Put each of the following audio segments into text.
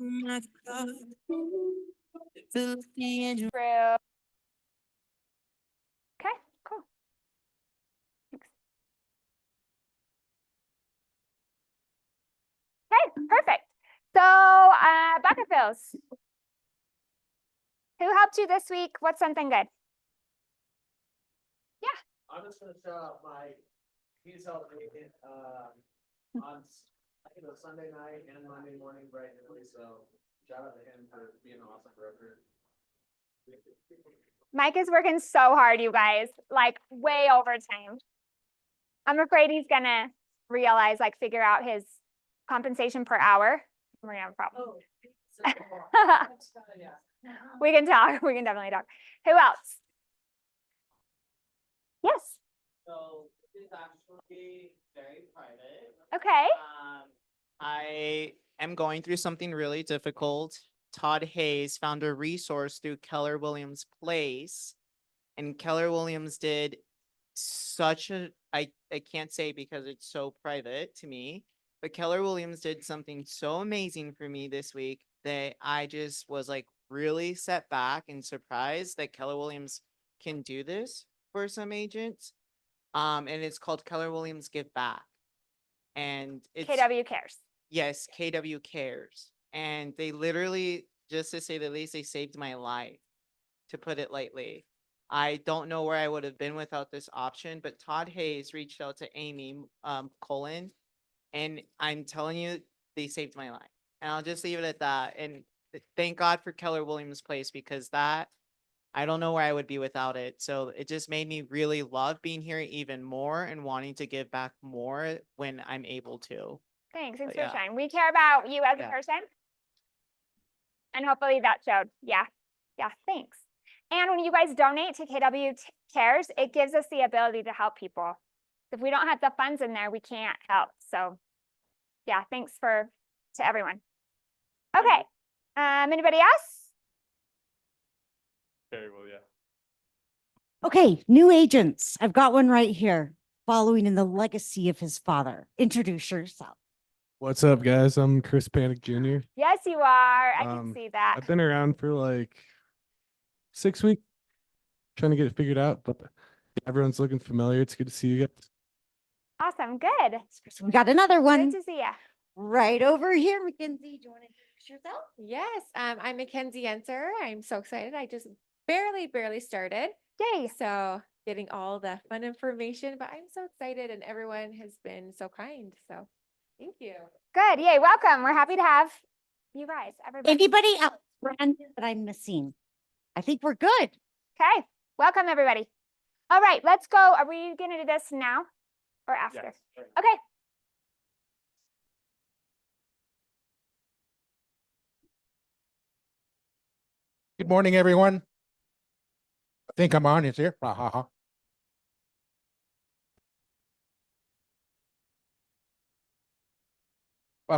My God. Philistine. True. Okay, cool. Thanks. Okay, perfect. So, bucket fills. Who helped you this week? What's something good? Yeah. I'm just gonna shout out Mike. He's helped me on I think it was Sunday night and Monday morning bright and early. So shout out to him for being an awesome broker. Mike is working so hard, you guys, like way overtime. I'm afraid he's gonna realize, like, figure out his compensation per hour. We're gonna have a problem. We can talk. We can definitely talk. Who else? Yes. So this is actually very private. Okay. I am going through something really difficult. Todd Hayes found a resource through Keller Williams Place, and Keller Williams did such a, I can't say because it's so private to me, but Keller Williams did something so amazing for me this week that I just was like really set back and surprised that Keller Williams can do this for some agents. And it's called Keller Williams Give Back. And it's KW Cares. Yes, KW Cares. And they literally, just to say the least, they saved my life, to put it lightly. I don't know where I would have been without this option, but Todd Hayes reached out to Amy Colin, and I'm telling you, they saved my life. And I'll just leave it at that. And thank God for Keller Williams Place, because that, I don't know where I would be without it. So it just made me really love being here even more and wanting to give back more when I'm able to. Thanks for yeah. sharing. We care about you as a Yeah. person. And hopefully that showed. Yeah. Yeah, thanks. And when you guys donate to KW Cares, it gives us the ability to help people. If we don't have the funds in there, we can't help. So yeah, thanks to everyone. Okay. Anybody else? Very well, yeah. Okay, new agents. I've got one right here, following in the legacy of his father. Introduce yourself. What's up, guys? I'm Chris Panic Jr. Yes, you are. I can see that. I've been around for like 6 weeks, trying to get it figured out, but everyone's looking familiar. It's good to see you guys. Awesome. Good. We got another one Good to see you. right over here. Mackenzie, do you want to introduce yourself? Yes, I'm Mackenzie Enter. I'm so excited. I just barely started. Yay. So getting all the fun information, but I'm so excited and everyone has been so kind. So thank you. Good. Yay. Welcome. We're happy to have you guys. Everybody. Anybody else brand new that I'm missing? I think we're good. Okay. Welcome, everybody. All right. Let's go. Are we going to do this now or after? Yes. Okay. Good morning, everyone. I think I'm on. Is here? While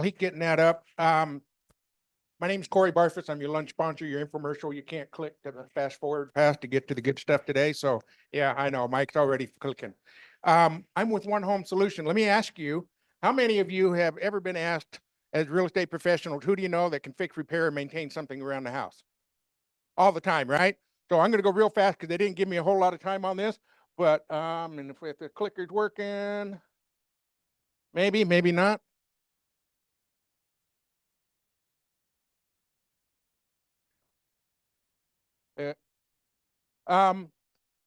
he's getting that up, my name is Corey Barfus. I'm your lunch sponsor, your infomercial. You can't click to the fast forward pass to get to the good stuff today. So yeah, I know Mike's already clicking. I'm with One Home Solution. Let me ask you, how many of you have ever been asked as real estate professionals, who do you know that can fix, repair, and maintain something around the house? All the time, right? So I'm going to go real fast because they didn't give me a whole lot of time on this, but and if the clicker's working, maybe not.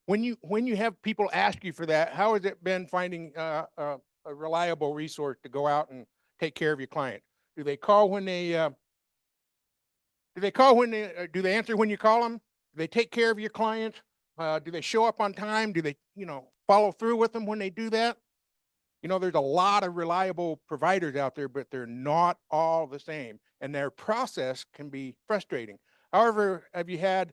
When you have people ask you for that, how has it been finding a reliable resource to go out and take care of your client? Do they call when they do they answer when you call them? Do they take care of your client? Do they show up on time? Do they, follow through with them when they do that? There's a lot of reliable providers out there, but they're not all the same, and their process can be frustrating. However, have you had,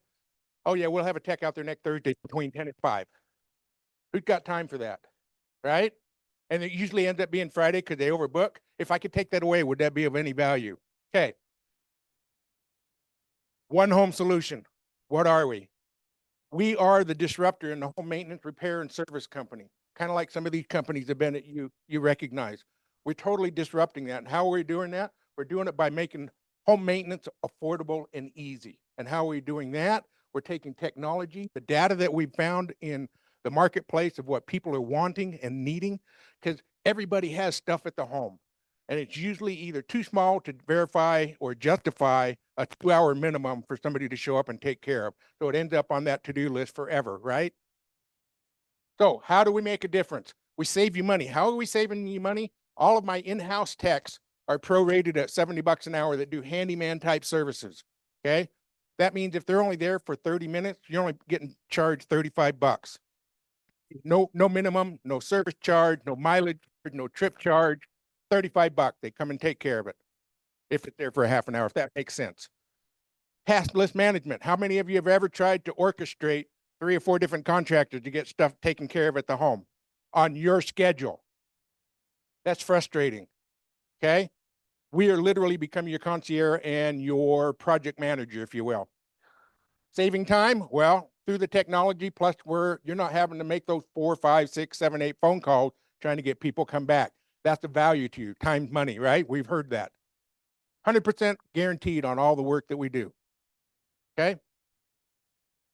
oh yeah, we'll have a tech out there next Thursday between 10 and 5. Who's got time for that, right? And it usually ends up being Friday because they overbook. If I could take that away, would that be of any value? Okay. One Home Solution. What are we? We are the disruptor in the home maintenance, repair, and service company. Kind of like some of these companies have been that you recognize. We're totally disrupting that. And how are we doing that? We're doing it by making home maintenance affordable and easy. And how are we doing that? We're taking technology, the data that we found in the marketplace of what people are wanting and needing, because everybody has stuff at the home. And it's usually either too small to verify or justify a 2-hour minimum for somebody to show up and take care of. So it ends up on that to-do list forever, right? So how do we make a difference? We save you money. How are we saving you money? All of my in-house techs are prorated at $70 an hour that do handyman type services. Okay. That means if they're only there for 30 minutes, you're only getting charged $35. No minimum, no service charge, no mileage, no trip charge, $35. They come and take care of it. If it's there for a half an hour, if that makes sense. Task list management. How many of you have ever tried to orchestrate 3 or 4 different contractors to get stuff taken care of at the home on your schedule? That's frustrating. Okay. We are literally becoming your concierge and your project manager, if you will. Saving time? Well, through the technology, plus you're not having to make those 4, 5, 6, 7, 8 phone calls trying to get people come back. That's the value to you. Time's money, right? We've heard that. 100% guaranteed on all the work that we do. Okay.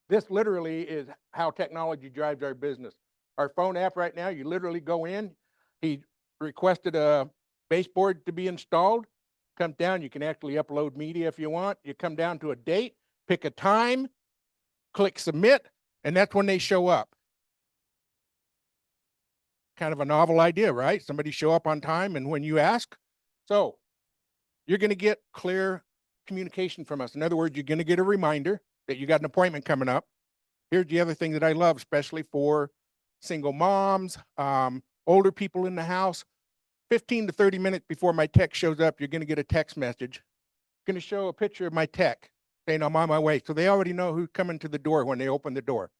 This literally is how technology drives our business. Our phone app right now, you literally go in, he requested a baseboard to be installed, comes down, you can actually upload media if you want. You come down to a date, pick a time, click submit, and that's when they show up. Kind of a novel idea, right? Somebody show up on time and when you ask. So you're going to get clear communication from us. In other words, you're going to get a reminder that you got an appointment coming up. Here's the other thing that I love, especially for single moms, older people in the house. 15 to 30 minutes before my tech shows up, you're going to get a text message. Going to show a picture of my tech saying I'm on my way. So they already know who's coming to the door when they open the door.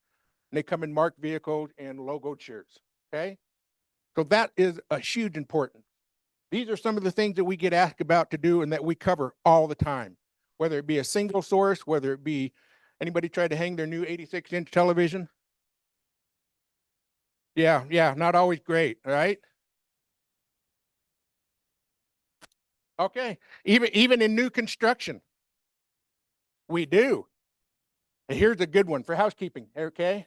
And they come in marked vehicles and logoed shirts. Okay. So that is a huge importance. These are some of the things that we get asked about to do and that we cover all the time, whether it be a single source, whether it be anybody tried to hang their new 86-inch television. Yeah, not always great, right? Okay, even in new construction, we do. And here's a good one for housekeeping, okay?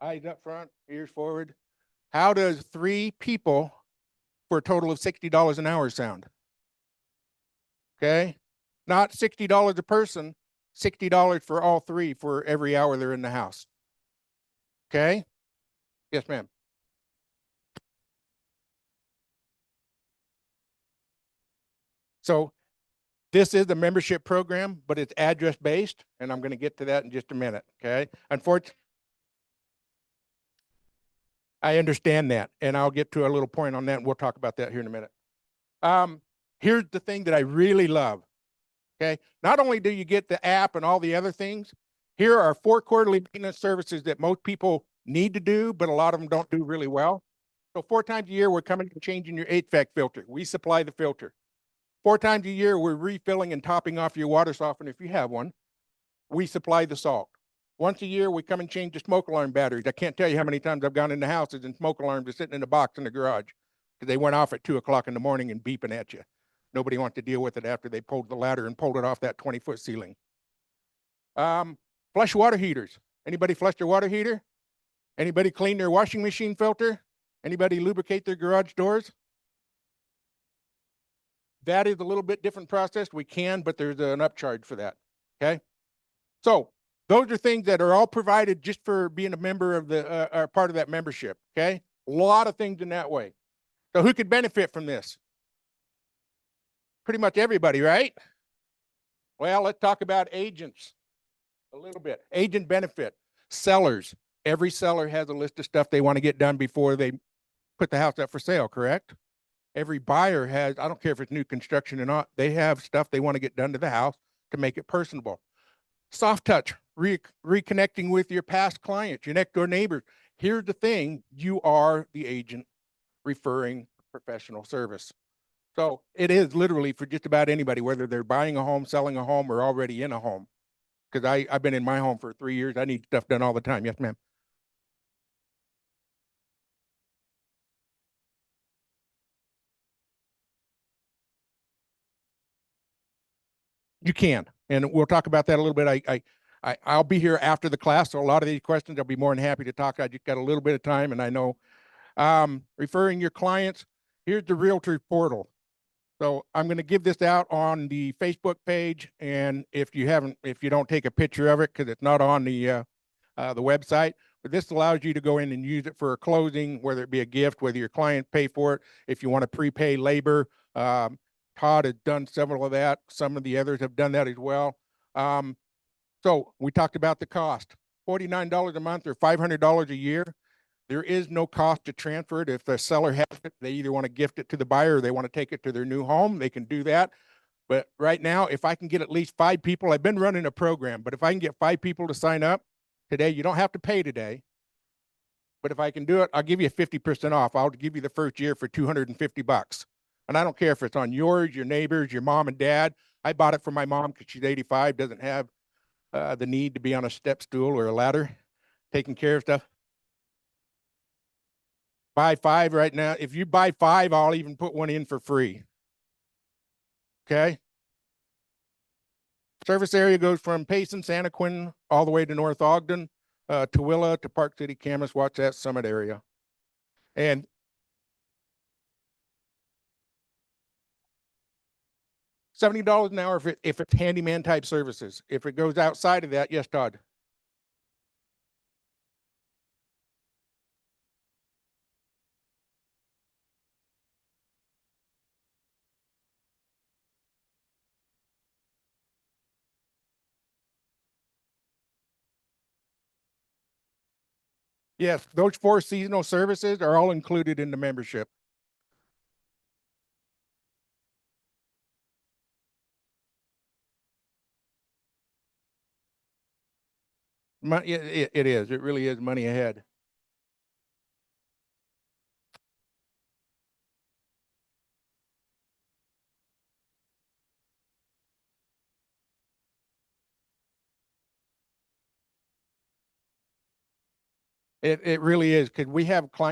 Eyes up front, ears forward. How does 3 people for a total of $60 an hour sound? Okay, not $60 a person, $60 for all 3 for every hour they're in the house. Okay, yes, ma'am. So this is a membership program, but it's address based, and I'm going to get to that in just a minute. Okay, unfortunately, I understand that, and I'll get to a little point on that, and we'll talk about that here in a minute. Here's the thing that I really love. Okay, not only do you get the app and all the other things, here are 4 quarterly maintenance services that most people need to do, but a lot of them don't do really well. So 4 times a year, we're coming and changing your HVAC filter. We supply the filter. 4 times a year, we're refilling and topping off your water softener if you have one. We supply the salt. Once a year, we come and change the smoke alarm batteries. I can't tell you how many times I've gone into houses and smoke alarms are sitting in a box in the garage because they went off at 2 o'clock in the morning and beeping at you. Nobody wants to deal with it after they pulled the ladder and pulled it off that 20-foot ceiling. Flush water heaters. Anybody flush their water heater? Anybody clean their washing machine filter? Anybody lubricate their garage doors? That is a little bit different process. We can, but there's an upcharge for that. Okay. So those are things that are all provided just for being a member of the, part of that membership. Okay. A lot of things in that way. So who could benefit from this? Pretty much everybody, right? Well, let's talk about agents a little bit. Agent benefit. Sellers. Every seller has a list of stuff they want to get done before they put the house up for sale, correct? Every buyer has, I don't care if it's new construction or not, they have stuff they want to get done to the house to make it personable. Soft touch, reconnecting with your past clients, your next door neighbors. Here's the thing, you are the agent referring professional service. So it is literally for just about anybody, whether they're buying a home, selling a home, or already in a home. Because I've been in my home for 3 years. I need stuff done all the time. Yes, ma'am. You can, and we'll talk about that a little bit. I'll be here after the class, so a lot of these questions I'll be more than happy to talk. I just got a little bit of time, and I know referring your clients. Here's the Realtor portal. So I'm going to give this out on the Facebook page, and if you don't take a picture of it because it's not on the website, but this allows you to go in and use it for a closing, whether it be a gift, whether your client pay for it, if you want to prepay labor. Todd has done several of that. Some of the others have done that as well. So we talked about the cost, $49 a month or $500 a year. There is no cost to transfer it. If the seller has it, they either want to gift it to the buyer or they want to take it to their new home, they can do that. But right now, if I can get at least 5 people, I've been running a program, but if I can get 5 people to sign up today, you don't have to pay today. But if I can do it, I'll give you 50% off. I'll give you the first year for $250. And I don't care if it's on yours, your neighbors, your mom and dad. I bought it for my mom because she's 85, doesn't have the need to be on a step stool or a ladder, taking care of stuff. Buy 5 right now. If you buy 5, I'll even put one in for free. Okay. Service area goes from Payson, Santaquin, all the way to North Ogden, Tooele to Park City, Camas, Waxahachie, Summit area. And $70 an hour if it's handyman type services. If it goes outside of that, yes, Todd. Yes, those 4 seasonal services are all included in the membership. It is. It really is money ahead. It really is, because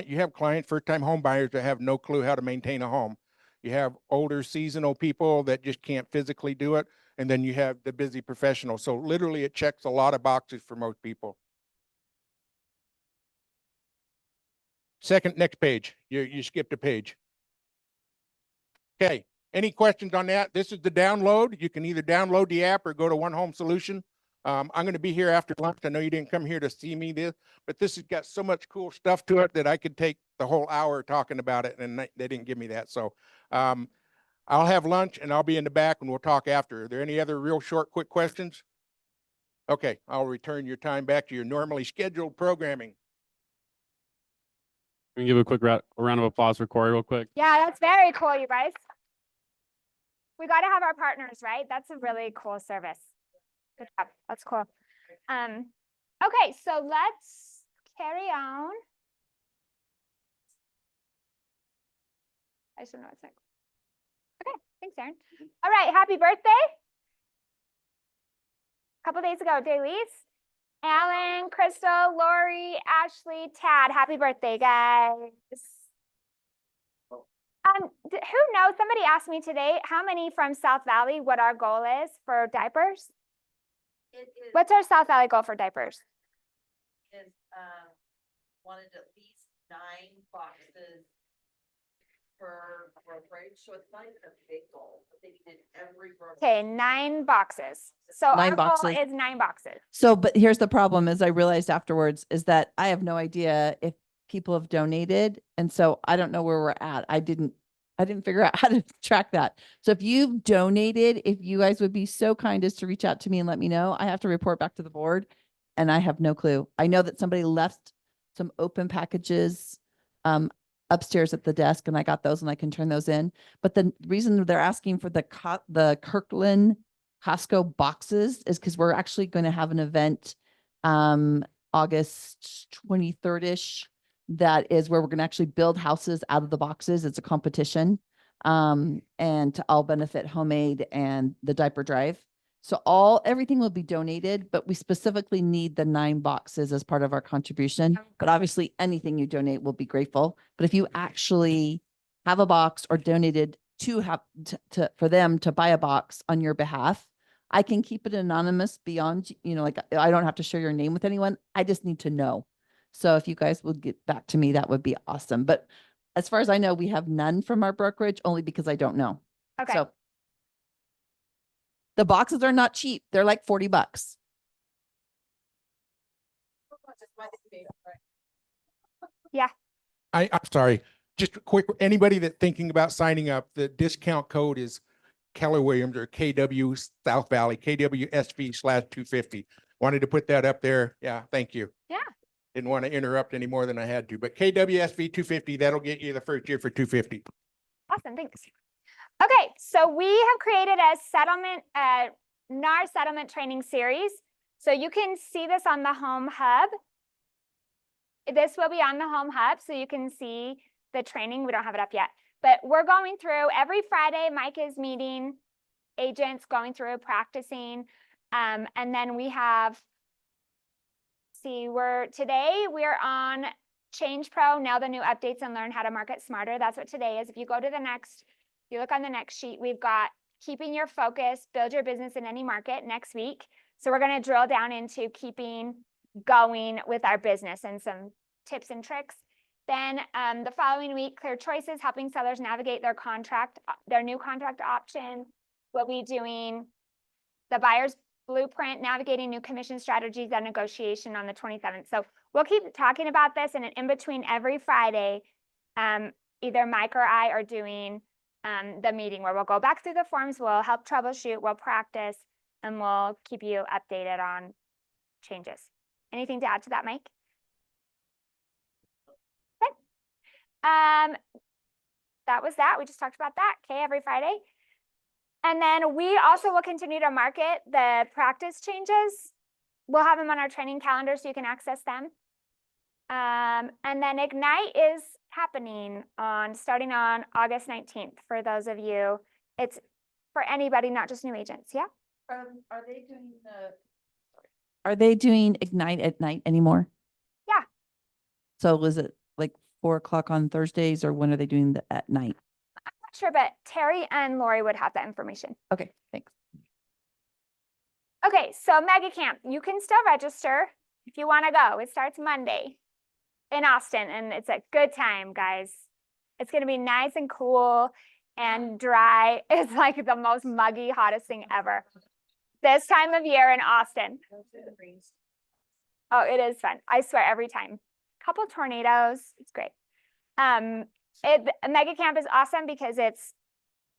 you have first-time home buyers that have no clue how to maintain a home. You have older seasonal people that just can't physically do it. And then you have the busy professional. So literally it checks a lot of boxes for most people. Next page. You skipped a page. Okay. Any questions on that? This is the download. You can either download the app or go to One Home Solution. I'm going to be here after lunch. I know you didn't come here to see me but this has got so much cool stuff to it that I could take the whole hour talking about it, and they didn't give me that. So I'll have lunch and I'll be in the back and we'll talk after. Are there any other real short, quick questions? Okay, I'll return your time back to your normally scheduled programming. We can give a quick round of applause for Corey real quick. Yeah, that's very cool, you guys. We got to have our partners, right? That's a really cool service. Good job. That's cool. Okay, so let's carry on. I just don't know what's next. Okay, thanks, Aaron. All right, happy birthday. A couple days ago, Daylise, Alan, Crystal, Lowry, Ashley, Tad. Happy birthday, guys. Who knows? Somebody asked me today, how many from South Valley, what our goal is for diapers? What's our South Valley goal for diapers? Is wanted at least 9 boxes per brokerage, so it's not even a big goal, but they needed every brokerage. Okay, 9 boxes. So 9 our goal boxes. is 9 boxes. So, but here's the problem is I realized afterwards is that I have no idea if people have donated. And so I don't know where we're at. I didn't figure out how to track that. So if you've donated, if you guys would be so kind as to reach out to me and let me know, I have to report back to the board and I have no clue. I know that somebody left some open packages upstairs at the desk and I got those and I can turn those in. But the reason they're asking for the Kirkland Costco boxes is because we're actually going to have an event August 23rd-ish. That is where we're going to actually build houses out of the boxes. It's a competition and to all benefit Homemade and the diaper drive. So everything will be donated, but we specifically need the 9 boxes as part of our contribution. But obviously anything you donate will be grateful. But if you actually have a box or donated for them to buy a box on your behalf, I can keep it anonymous beyond, like I don't have to share your name with anyone. I just need to know. So if you guys would get back to me, that would be awesome. But as far as I know, we have none from our brokerage only because I don't know. Okay. So the boxes are not cheap. They're like $40. Yeah. I'm sorry, just a quick, anybody that thinking about signing up, the discount code is Keller Williams or KW South Valley, KWSV/250. Wanted to put that up there. Yeah, thank you. Yeah. Didn't want to interrupt any more than I had to, but KWSV 250, that'll get you the first year for 250. Awesome. Thanks. Okay. So we have created a settlement, NAR settlement training series. So you can see this on the home hub. This will be on the home hub, so you can see the training. We don't have it up yet, but we're going through every Friday. Mike is meeting agents, going through, practicing. And then we have, today we're on Change Pro, now the new updates and learn how to market smarter. That's what today is. If you go to the next, you look on the next sheet, we've got keeping your focus, build your business in any market next week. So we're going to drill down into keeping going with our business and some tips and tricks. Then the following week, clear choices, helping sellers navigate their contract, their new contract options. We'll be doing the buyer's blueprint, navigating new commission strategies and negotiation on the 27th. So we'll keep talking about this, and in between every Friday, either Mike or I are doing the meeting where we'll go back through the forms, we'll help troubleshoot, we'll practice, and we'll keep you updated on changes. Anything to add to that, Mike? Okay. That was that. We just talked about that. Okay, every Friday. And then we also will continue to market the practice changes. We'll have them on our training calendar so you can access them. And then Ignite is happening starting on August 19th for those of you. It's for anybody, not just new agents. Yeah. Are they doing Ignite at night anymore? Yeah. So was it like 4 o'clock on Thursdays, or when are they doing the at night? I'm not sure, but Terry and Lowry would have that information. Okay, thanks. Okay, so Mega Camp, you can still register if you want to go. It starts Monday in Austin, and it's a good time, guys. It's going to be nice and cool and dry. It's like the most muggy, hottest thing ever. This time of year in Austin. Oh, it is fun. I swear, every time. Couple tornadoes. It's great. Mega Camp is awesome because it's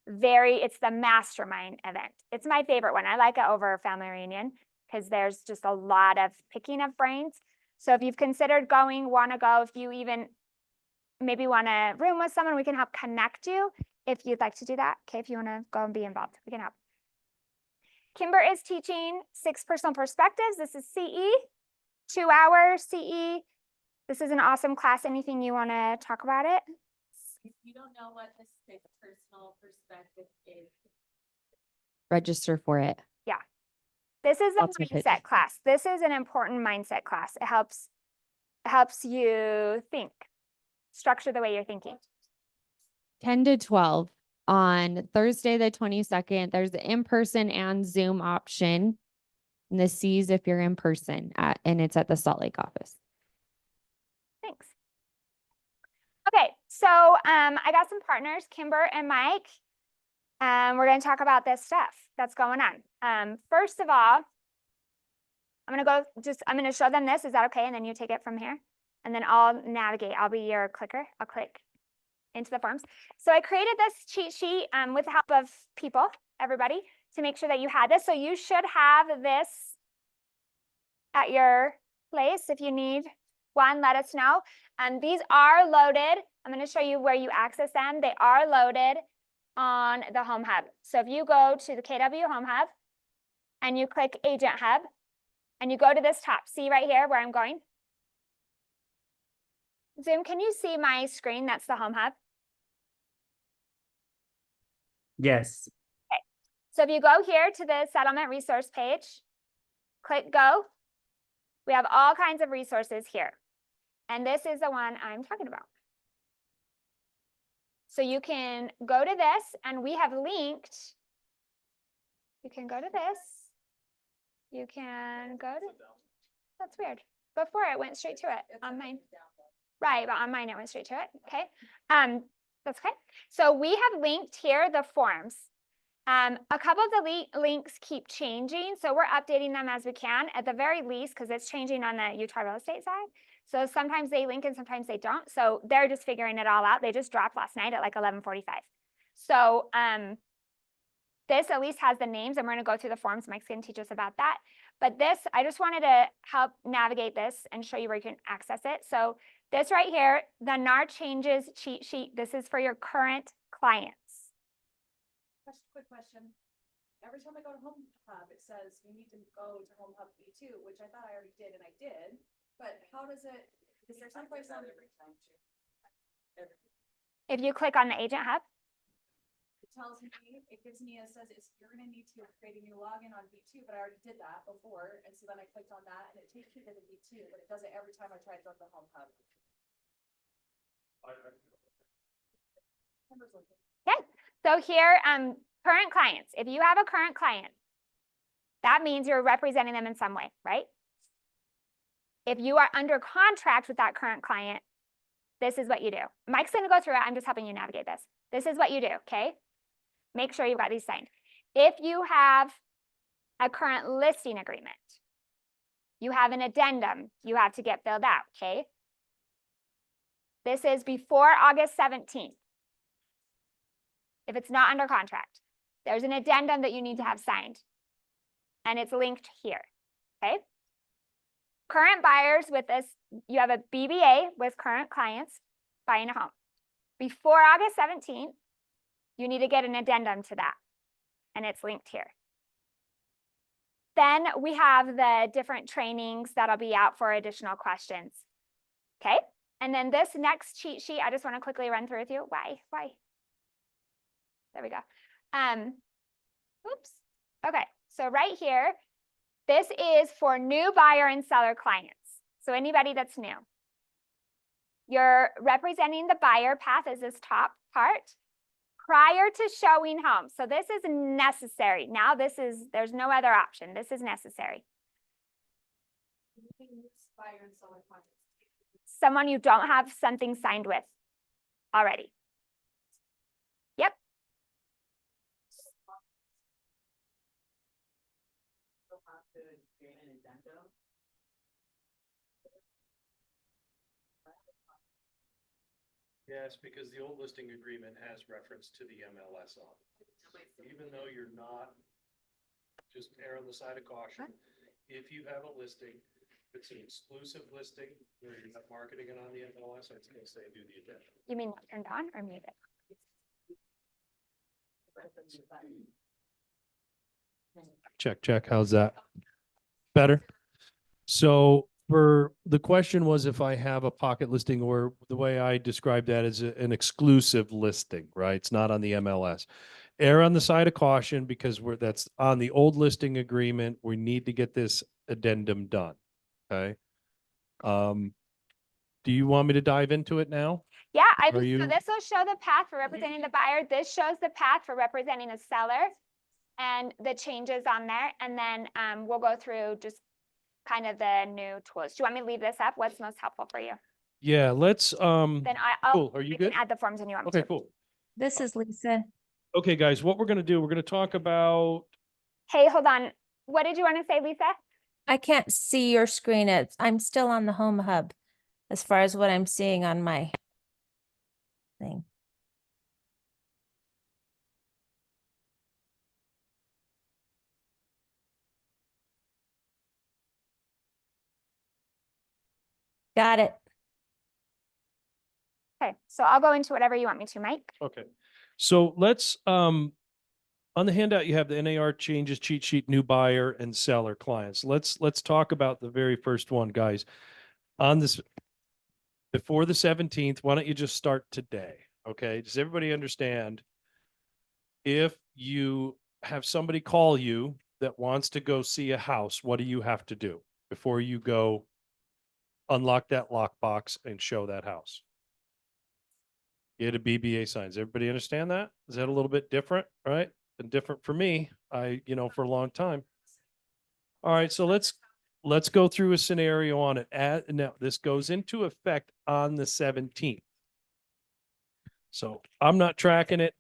the mastermind event. It's my favorite one. I like it over Family Reunion because there's just a lot of picking of brains. So if you've considered going, want to go, if you even maybe want to room with someone, we can help connect you if you'd like to do that. Okay, if you want to go and be involved, we can help. Kimber is teaching 6 personal perspectives. This is CE, 2 hours CE. This is an awesome class. Anything you want to talk about it? If you don't know what this 6 personal perspective is, register for it. Yeah. This is a That's my pitch. mindset class. This is an important mindset class. It helps you think, structure the way you're thinking. 10 to 12 on Thursday, the 22nd. There's the in-person and Zoom option. And the C's if you're in person and it's at the Salt Lake office. Thanks. Okay, so I got some partners, Kimber and Mike. We're going to talk about this stuff that's going on. First of all, I'm going to show them this. Is that okay? And then you take it from here. And then I'll navigate. I'll be your clicker. I'll click into the forms. So I created this cheat sheet with the help of people, everybody, to make sure that you had this. So you should have this at your place. If you need one, let us know. And these are loaded. I'm going to show you where you access them. They are loaded on the Home Hub. So if you go to the KW Home Hub and you click Agent Hub and you go to this top, see right here where I'm going? Zoom, can you see my screen? That's the Home Hub. Yes. Okay. So if you go here to the settlement resource page, click go. We have all kinds of resources here. And this is the one I'm talking about. So you can go to this, and we have linked. You can go to this. You can go to, that's weird. Before it went straight to it on mine. Right, but on mine it went straight to it. Okay. That's okay. So we have linked here the forms. A couple of the links keep changing, so we're updating them as we can at the very least because it's changing on the Utah real estate side. So sometimes they link and sometimes they don't. So they're just figuring it all out. They just dropped last night at like 11:45. So this at least has the names, and we're going to go through the forms. Mike's going to teach us about that. But this, I just wanted to help navigate this and show you where you can access it. So this right here, the NAR Changes cheat sheet. This is for your current clients. Quick question. Every time I go to Home Hub, it says you need to go to Home Hub B2, which I thought I already did, and I did. But how does it, is there some place on every time? If you click on the Agent Hub, It tells me, it gives me, it says it's, you're gonna need to create a new login on B2, but I already did that before. And so then I clicked on that and it takes me to the B2, but it does it every time I try to go to the Home Hub. okay. So here, current clients. If you have a current client, that means you're representing them in some way, right? If you are under contract with that current client, this is what you do. Mike's going to go through it. I'm just helping you navigate this. This is what you do, okay? Make sure you've got these signed. If you have a current listing agreement, you have an addendum you have to get filled out, okay? This is before August 17th. If it's not under contract, there's an addendum that you need to have signed, and it's linked here, okay? Current buyers with this, you have a BBA with current clients buying a home. Before August 17th, you need to get an addendum to that, and it's linked here. Then we have the different trainings that'll be out for additional questions, okay? And then this next cheat sheet, I just want to quickly run through with you. Why? There we go. Oops. Okay, so right here, this is for new buyer and seller clients. So anybody that's new. You're representing the buyer path as this top part prior to showing home. So this is necessary. Now there's no other option. This is necessary. Someone you don't have something signed with already. Yep. Yes, because the old listing agreement has reference to the MLS on it. Even though you're not, just err on the side of caution. If you have a listing, if it's an exclusive listing, where you're not marketing it on the MLS, I'd say do the addendum. You mean not turned on or muted? Check. How's that? Better? So for the question was if I have a pocket listing, or the way I describe that is an exclusive listing, right? It's not on the MLS. Err on the side of caution because that's on the old listing agreement. We need to get this addendum done. Okay. Do you want me to dive into it now? Yeah, so you- this will show the path for representing the buyer. This shows the path for representing the seller and the changes on there. And then we'll go through just kind of the new tools. Do you want me to leave this up? What's most helpful for you? Yeah, let's, Then I'll cool. Are you I can good? add the forms when you want me Okay, to. cool. This is Lisa. Okay, guys, what we're going to do, we're going to talk about, Hey, hold on. What did you want to say, Lisa? I can't see your screen. I'm still on the Home Hub as far as what I'm seeing on my thing. Got it. Okay, so I'll go into whatever you want me to, Mike. okay. So let's, on the handout, you have the NAR changes cheat sheet, new buyer and seller clients. Let's talk about the very first one, guys. On this, before the 17th, why don't you just start today? Okay, does everybody understand? If you have somebody call you that wants to go see a house, what do you have to do before you go unlock that lockbox and show that house? Get a BBA sign. Does everybody understand that? Is that a little bit different, right? Been different for me. For a long time. All right, so let's go through a scenario on it. Now, this goes into effect on the 17th. So I'm not tracking it,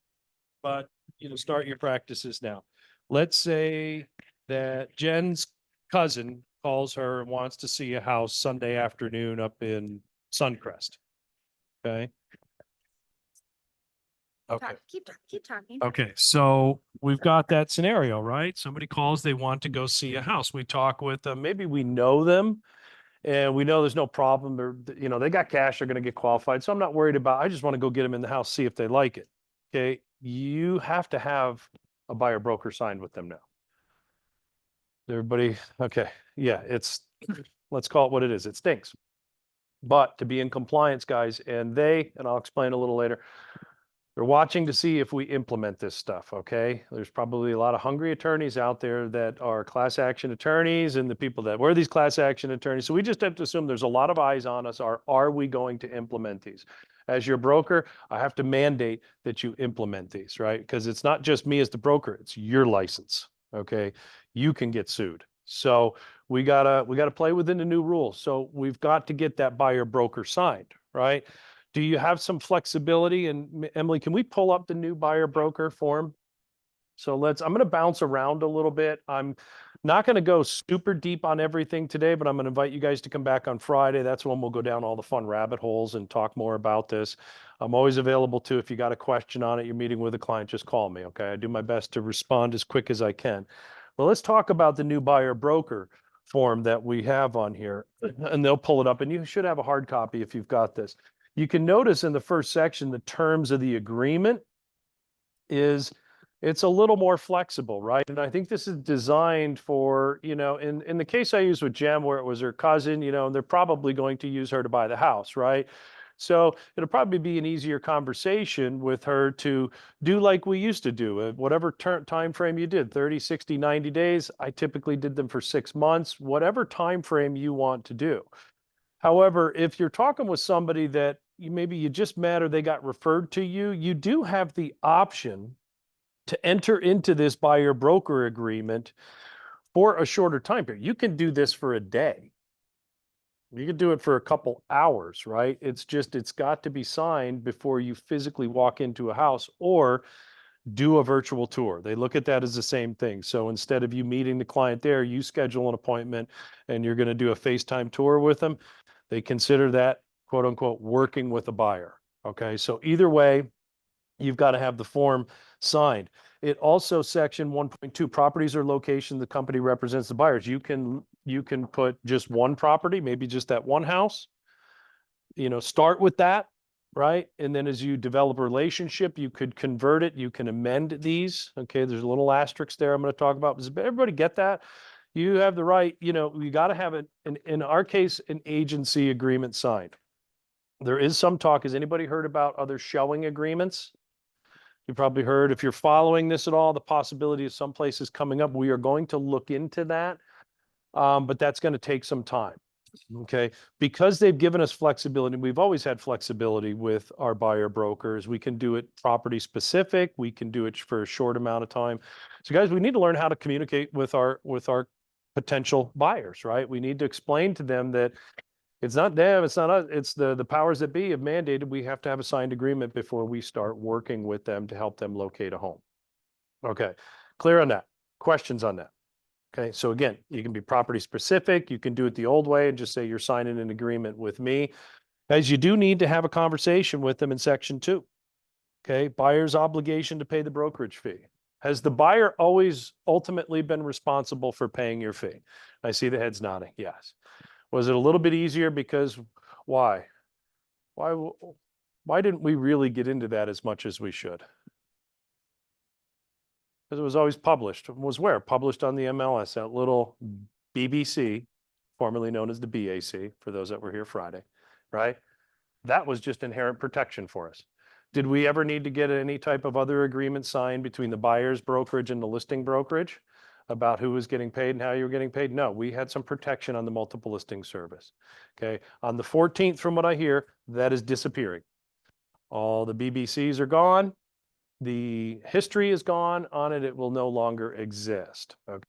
but start your practices now. Let's say that Jen's cousin calls her and wants to see a house Sunday afternoon up in Suncrest. Okay. Okay. Keep talking. Okay, so we've got that scenario, right? Somebody calls, they want to go see a house. We talk with them, maybe we know them and we know there's no problem. They're, they got cash, they're going to get qualified. So I'm not worried about, I just want to go get them in the house, see if they like it. Okay, you have to have a buyer broker signed with them now. Everybody, okay, yeah, let's call it what it is. It stinks. But to be in compliance, guys, and I'll explain a little later, they're watching to see if we implement this stuff, okay? There's probably a lot of hungry attorneys out there that are class action attorneys and the people that were these class action attorneys. So we just have to assume there's a lot of eyes on us. Are we going to implement these? As your broker, I have to mandate that you implement these, right? Because it's not just me as the broker, it's your license, okay? You can get sued. So we gotta play within the new rules. So we've got to get that buyer broker signed, right? Do you have some flexibility? And Emily, can we pull up the new buyer broker form? So I'm going to bounce around a little bit. I'm not going to go super deep on everything today, but I'm going to invite you guys to come back on Friday. That's when we'll go down all the fun rabbit holes and talk more about this. I'm always available too. If you got a question on it, you're meeting with a client, just call me. Okay. I do my best to respond as quick as I can. Well, let's talk about the new buyer broker form that we have on here, and they'll pull it up and you should have a hard copy if you've got this. You can notice in the first section, the terms of the agreement it's a little more flexible, right? And I think this is designed for, in the case I used with Jem, where it was her cousin, and they're probably going to use her to buy the house, right? So it'll probably be an easier conversation with her to do like we used to do, whatever time frame you did, 30, 60, 90 days. I typically did them for 6 months, whatever time frame you want to do. However, if you're talking with somebody that maybe you just met or they got referred to you, you do have the option to enter into this buyer broker agreement for a shorter time period. You can do this for a day. You can do it for a couple hours, right? It's got to be signed before you physically walk into a house or do a virtual tour. They look at that as the same thing. So instead of you meeting the client there, you schedule an appointment and you're going to do a FaceTime tour with them. They consider that, quote unquote, working with a buyer. Okay. So either way, you've got to have the form signed. It also, section 1.2, properties or location the company represents the buyers. You can put just one property, maybe just that one house, start with that, right? And then as you develop a relationship, you could convert it. You can amend these. Okay. There's a little asterisk there I'm going to talk about. Does everybody get that? You have the right, you got to have it, in our case, an agency agreement signed. There is some talk. Has anybody heard about other showing agreements? You probably heard, if you're following this at all, the possibility of some places coming up. We are going to look into that, but that's going to take some time. Okay, because they've given us flexibility. We've always had flexibility with our buyer brokers. We can do it property specific. We can do it for a short amount of time. So guys, we need to learn how to communicate with our potential buyers, right? We need to explain to them that it's not them, it's not us, it's the powers that be have mandated we have to have a signed agreement before we start working with them to help them locate a home. Okay, clear on that? Questions on that? Okay, so again, you can be property specific. You can do it the old way and just say you're signing an agreement with me. Guys, you do need to have a conversation with them in section 2. Okay, buyer's obligation to pay the brokerage fee. Has the buyer always ultimately been responsible for paying your fee? I see the heads nodding. Yes. Was it a little bit easier because why? Why didn't we really get into that as much as we should? Because it was always published. It was where? Published on the MLS, that little BBC, formerly known as the BAC, for those that were here Friday, right? That was just inherent protection for us. Did we ever need to get any type of other agreement signed between the buyer's brokerage and the listing brokerage about who was getting paid and how you were getting paid? No, we had some protection on the multiple listing service. Okay. On the 14th, from what I hear, that is disappearing. All the BBCs are gone. The history is gone on it. It will no longer exist. Okay.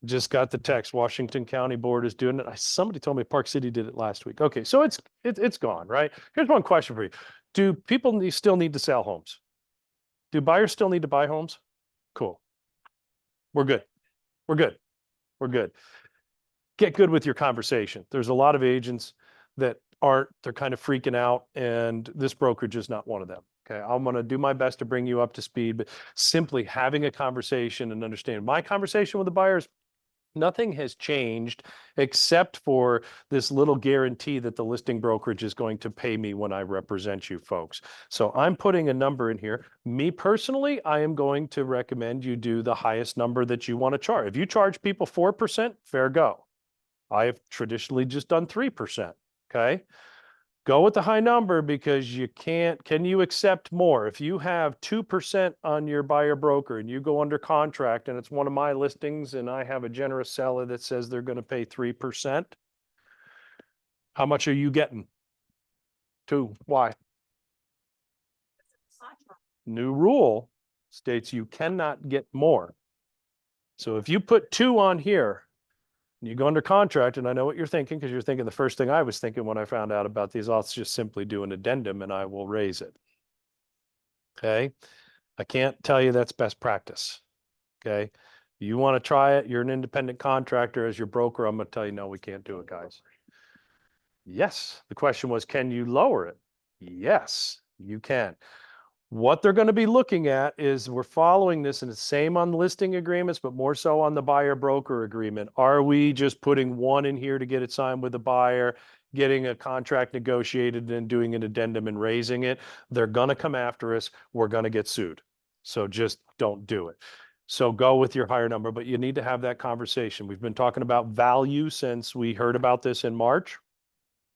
Just got the text, Washington County Board is doing it. Somebody told me Park City did it last week. Okay, so it's gone, right? Here's one question for you. Do people still need to sell homes? Do buyers still need to buy homes? Cool. We're good. We're good. We're good. Get good with your conversation. There's a lot of agents that aren't, they're kind of freaking out, and this brokerage is not one of them. Okay, I'm going to do my best to bring you up to speed, but simply having a conversation and understanding my conversation with the buyers, nothing has changed except for this little guarantee that the listing brokerage is going to pay me when I represent you folks. So I'm putting a number in here. Me personally, I am going to recommend you do the highest number that you want to charge. If you charge people 4%, fair go. I have traditionally just done 3%. Okay. Go with the high number because you can't, can you accept more? If you have 2% on your buyer broker and you go under contract and it's one of my listings and I have a generous seller that says they're going to pay 3%, how much are you getting? 2. Why? New rule states you cannot get more. So if you put 2 on here, you go under contract, and I know what you're thinking because you're thinking the first thing I was thinking when I found out about these, I'll just simply do an addendum and I will raise it. Okay. I can't tell you that's best practice. Okay. You want to try it. You're an independent contractor as your broker. I'm going to tell you, no, we can't do it, guys. Yes. The question was, can you lower it? Yes, you can. What they're going to be looking at is we're following this, and it's same on listing agreements, but more so on the buyer broker agreement. Are we just putting 1 in here to get it signed with the buyer, getting a contract negotiated and doing an addendum and raising it? They're going to come after us. We're going to get sued. So just don't do it. So go with your higher number, but you need to have that conversation. We've been talking about value since we heard about this in March.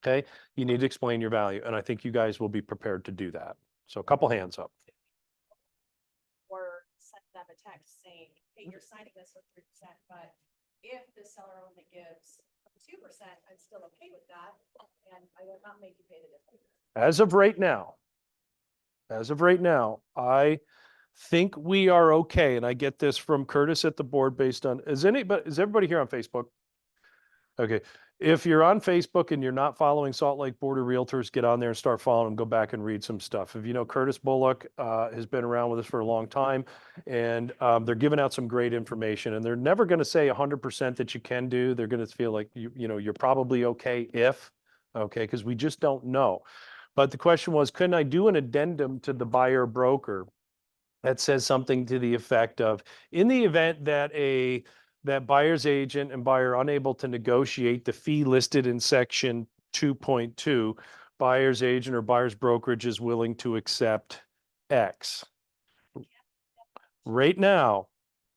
Okay. You need to explain your value. And I think you guys will be prepared to do that. So a couple hands up. Or send them a text saying, hey, you're signing this with 3%, but if the seller only gives 2%, I'm still okay with that, and I will not make you pay the difference. As of right now, I think we are okay. And I get this from Curtis at the board based on, is everybody here on Facebook? Okay. If you're on Facebook and you're not following Salt Lake Board of Realtors, get on there and start following them. Go back and read some stuff. If you know, Curtis Bullock has been around with us for a long time, and they're giving out some great information. And they're never going to say 100% that you can do. They're going to feel like you're probably okay if, okay, because we just don't know. But the question was, couldn't I do an addendum to the buyer broker that says something to the effect of, in the event that that buyer's agent and buyer are unable to negotiate the fee listed in section 2.2, buyer's agent or buyer's brokerage is willing to accept X. Right now,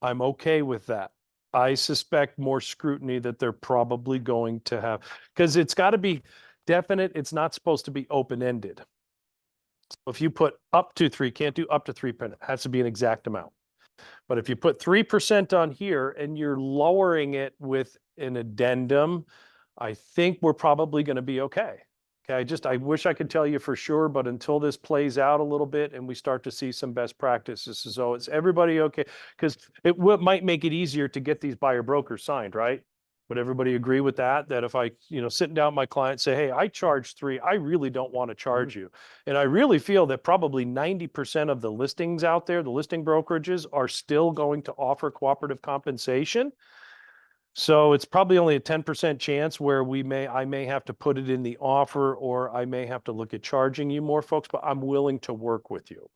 I'm okay with that. I suspect more scrutiny that they're probably going to have, because it's got to be definite. It's not supposed to be open-ended. If you put up to 3, can't do up to 3%. It has to be an exact amount. But if you put 3% on here and you're lowering it with an addendum, I think we're probably going to be okay. Okay, I wish I could tell you for sure, but until this plays out a little bit and we start to see some best practices, so is everybody okay? Because it might make it easier to get these buyer brokers signed, right? Would everybody agree with that? That if I, sitting down with my client, say, hey, I charge 3, I really don't want to charge you. And I really feel that probably 90% of the listings out there, the listing brokerages, are still going to offer cooperative compensation. So it's probably only a 10% chance where I may have to put it in the offer, or I may have to look at charging you more, folks, but I'm willing to work with you.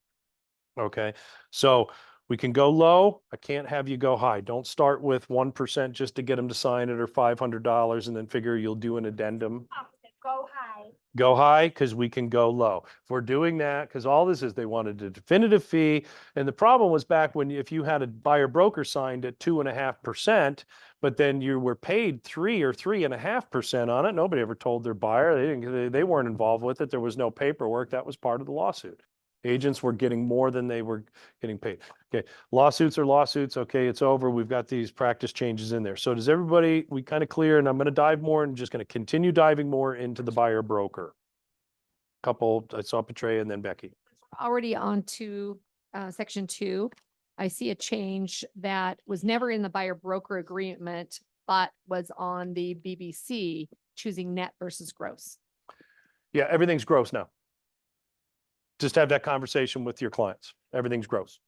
Okay. So we can go low. I can't have you go high. Don't start with 1% just to get them to sign it, or $500 and then figure you'll do an addendum. Go high. Go high because we can go low. If we're doing that, because all this is, they wanted a definitive fee. And the problem was back when, if you had a buyer broker signed at 2.5%, but then you were paid 3 or 3.5% on it, nobody ever told their buyer. They weren't involved with it. There was no paperwork. That was part of the lawsuit. Agents were getting more than they were getting paid. Okay, lawsuits are lawsuits. Okay, it's over. We've got these practice changes in there. So does everybody, we kind of clear? And I'm going to dive more, and just going to continue diving more into the buyer broker. I saw Petrea and then Becky. Already on to section 2. I see a change that was never in the buyer broker agreement, but was on the BBC, choosing net versus gross. Yeah, everything's gross now. Just have that conversation with your clients. Everything's gross.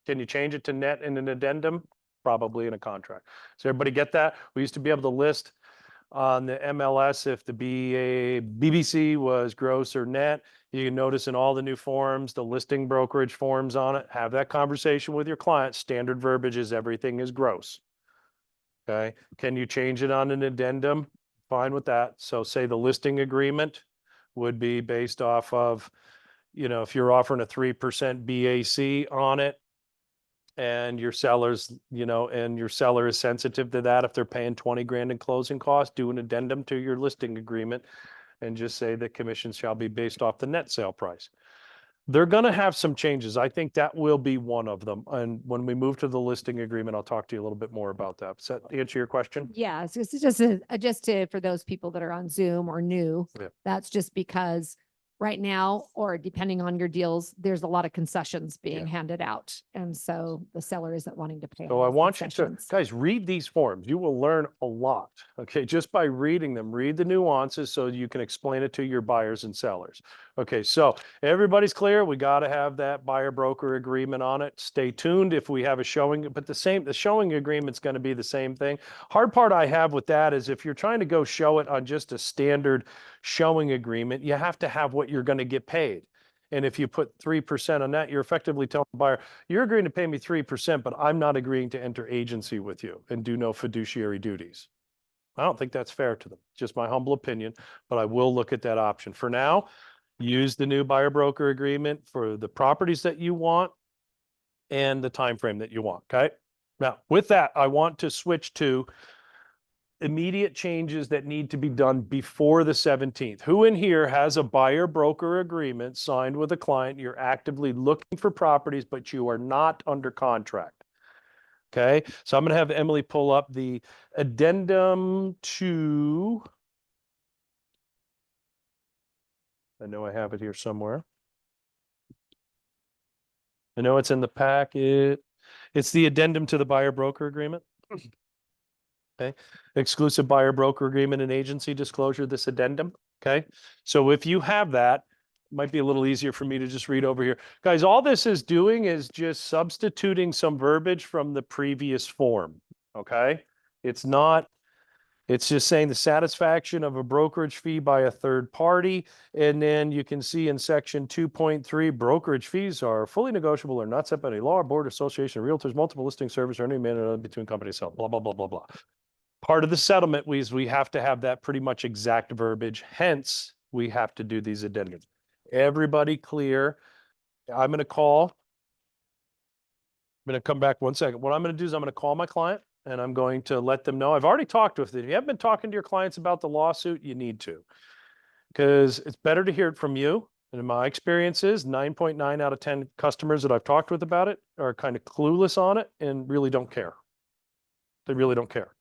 Can you change it to net in an addendum? Probably in a contract. So everybody get that? We used to be able to list on the MLS if the BBC was gross or net. You can notice in all the new forms, the listing brokerage forms on it, have that conversation with your client. Standard verbiage is everything is gross. Okay. Can you change it on an addendum? Fine with that. So say the listing agreement would be based off of, you know, if you're offering a 3% BAC on it, and your sellers, you know, and your seller is sensitive to that, if they're paying 20 grand in closing costs, do an addendum to your listing agreement and just say that commissions shall be based off the net sale price. They're going to have some changes. I think that will be one of them. And when we move to the listing agreement, I'll talk to you a little bit more about that. Does that answer your question? Yeah, so it's just for those people that are on Zoom or new. Yeah. That's just because right now, or depending on your deals, there's a lot of concessions being handed out. And so the seller isn't wanting to pay. So all I those want you to, concessions. guys, read these forms. You will learn a lot, okay, just by reading them. Read the nuances so you can explain it to your buyers and sellers. Okay, so everybody's clear. We got to have that buyer broker agreement on it. Stay tuned if we have a showing, but the showing agreement's going to be the same thing. Hard part I have with that is if you're trying to go show it on just a standard showing agreement, you have to have what you're going to get paid. And if you put 3% on that, you're effectively telling the buyer, you're agreeing to pay me 3%, but I'm not agreeing to enter agency with you and do no fiduciary duties. I don't think that's fair to them. Just my humble opinion, but I will look at that option. For now, use the new buyer broker agreement for the properties that you want and the time frame that you want, okay? Now, with that, I want to switch to immediate changes that need to be done before the 17th. Who in here has a buyer broker agreement signed with a client? You're actively looking for properties, but you are not under contract. Okay, so I'm going to have Emily pull up the addendum to, I know I have it here somewhere. I know it's in the packet. It's the addendum to the buyer broker agreement. Okay, exclusive buyer broker agreement and agency disclosure, this addendum. Okay, so if you have that, it might be a little easier for me to just read over here. Guys, all this is doing is just substituting some verbiage from the previous form. Okay, it's not, it's just saying the satisfaction of a brokerage fee by a third party. And then you can see in section 2.3, brokerage fees are fully negotiable or not set by any law or board, association, realtors, multiple listing service, or any manner between companies, blah, blah, blah, blah, blah. Part of the settlement is we have to have that pretty much exact verbiage. Hence, we have to do these addendums. Everybody clear? I'm going to call. I'm going to come back one second. What I'm going to do is I'm going to call my client and I'm going to let them know. I've already talked with them. If you haven't been talking to your clients about the lawsuit, you need to, because it's better to hear it from you. And in my experience is 9.9 out of 10 customers that I've talked with about it are kind of clueless on it and really don't care. They really don't care.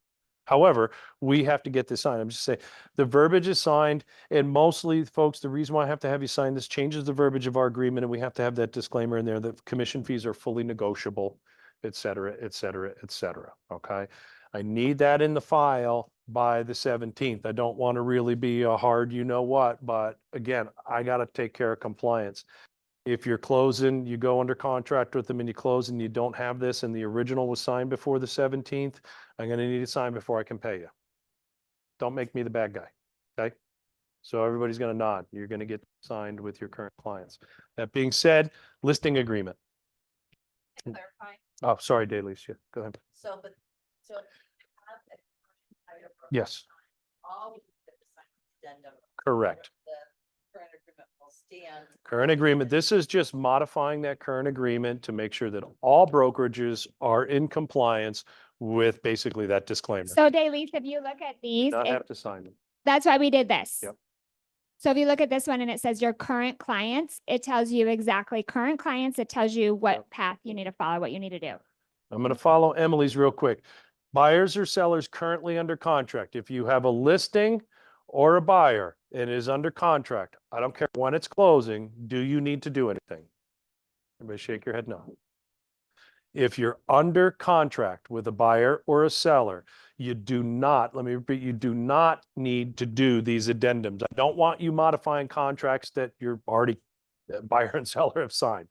However, we have to get this signed. I'm just saying the verbiage is signed, and mostly, folks, the reason why I have to have you sign this changes the verbiage of our agreement, and we have to have that disclaimer in there that commission fees are fully negotiable, et cetera, et cetera, et cetera. Okay. I need that in the file by the 17th. I don't want to really be a hard, you know what, but again, I got to take care of compliance. If you're closing, you go under contract with them and you close and you don't have this and the original was signed before the 17th, I'm going to need it signed before I can pay you. Don't make me the bad guy. Okay. So everybody's going to nod. You're going to get signed with your current clients. That being said, listing agreement. Clarify. Oh, sorry, Dailies. Yeah, go ahead. So, have a buyer broker Yes, all we have to sign the addendum. correct. The current agreement will stand. Current agreement. This is just modifying that current agreement to make sure that all brokerages are in compliance with basically that disclaimer. So Dailies, if you look at these, Not have to sign them. that's why we did this. Yep. So if you look at this one and it says your current clients, it tells you exactly current clients. It tells you what path you need to follow, what you need to do. I'm going to follow Emily's real quick. Buyers or sellers currently under contract. If you have a listing or a buyer and is under contract, I don't care when it's closing, do you need to do anything? Everybody shake your head no. If you're under contract with a buyer or a seller, you do not, let me repeat, you do not need to do these addendums. I don't want you modifying contracts that you're already, buyer and seller have signed.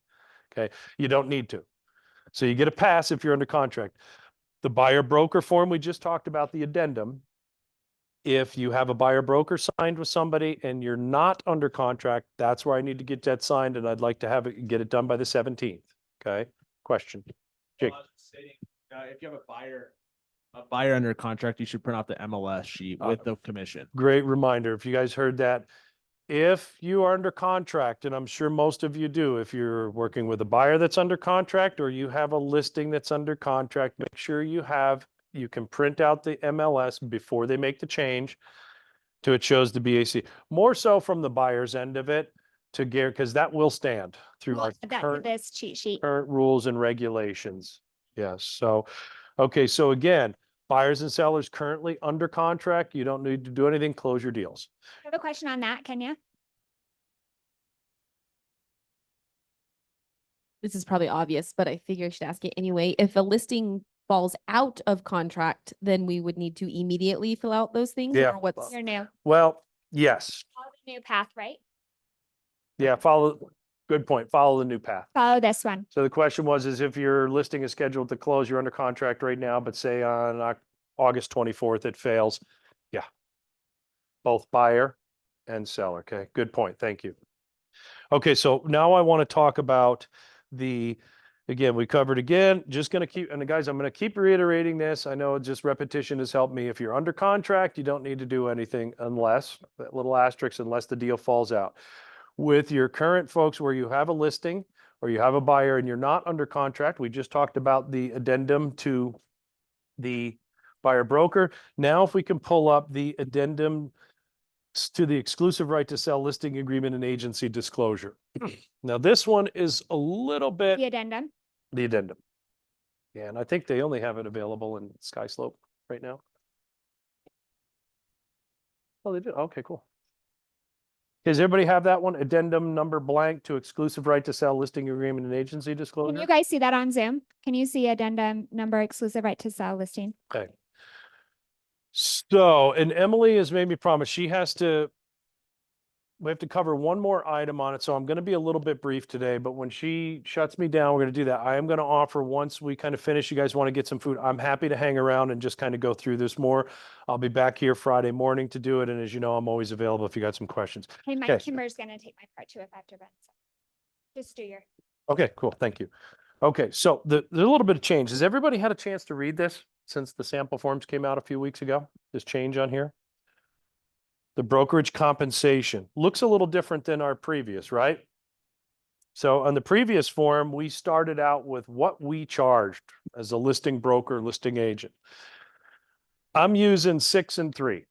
Okay, you don't need to. So you get a pass if you're under contract. The buyer broker form, we just talked about the addendum. If you have a buyer broker signed with somebody and you're not under contract, that's where I need to get that signed, and I'd like to have it, get it done by the 17th. Okay, question. Jake. If you have a buyer under contract, you should print out the MLS sheet with the commission. Great reminder. If you guys heard that, if you are under contract, and I'm sure most of you do, if you're working with a buyer that's under contract or you have a listing that's under contract, make sure you can print out the MLS before they make the change to it shows the BAC. More so from the buyer's end of it to get, because that will stand through We'll our add that to current this cheat sheet. current rules and regulations. Yes. So, okay. So again, buyers and sellers currently under contract. You don't need to do anything. Close your deals. I have a question on that, Kenya. This is probably obvious, but I figure I should ask it anyway. If a listing falls out of contract, then we would need to immediately fill out those things? Yeah. Or what's, You're new. Well, yes. Follow the new path, right? Yeah. Good point. Follow the new path. Follow this one. So the question was, is if your listing is scheduled to close, you're under contract right now, but say on August 24th, it fails. Yeah. Both buyer and seller. Okay. Good point. Thank you. Okay. So now I want to talk about again, we covered again, just going to keep, and guys, I'm going to keep reiterating this. I know just repetition has helped me. If you're under contract, you don't need to do anything unless, that little asterisk, unless the deal falls out. With your current folks where you have a listing or you have a buyer and you're not under contract, we just talked about the addendum to the buyer broker. Now, if we can pull up the addendum to the exclusive right to sell listing agreement and agency disclosure. Now, this one is a little bit The addendum. the addendum. Yeah, and I think they only have it available in Sky Slope right now. Oh, they do. Okay, cool. Does everybody have that one? Addendum number blank to exclusive right to sell listing agreement and agency Can disclosure? you guys see that on Zoom? Can you see addendum number exclusive right to sell listing? Okay. So, and Emily has made me promise we have to cover one more item on it. So I'm going to be a little bit brief today, but when she shuts me down, we're going to do that. I am going to offer, once we kind of finish, you guys want to get some food, I'm happy to hang around and just kind of go through this more. I'll be back here Friday morning to do it. And as you know, I'm always available if you got some questions. Hey, Mike, Okay. Kimber's gonna take my part too if I have to run. So just do your. Okay, cool. Thank you. Okay, so there's a little bit of change. Has everybody had a chance to read this since the sample forms came out a few weeks ago? This change on here? The brokerage compensation looks a little different than our previous, right? So on the previous form, we started out with what we charged as a listing broker, listing agent. I'm using 6 and 3.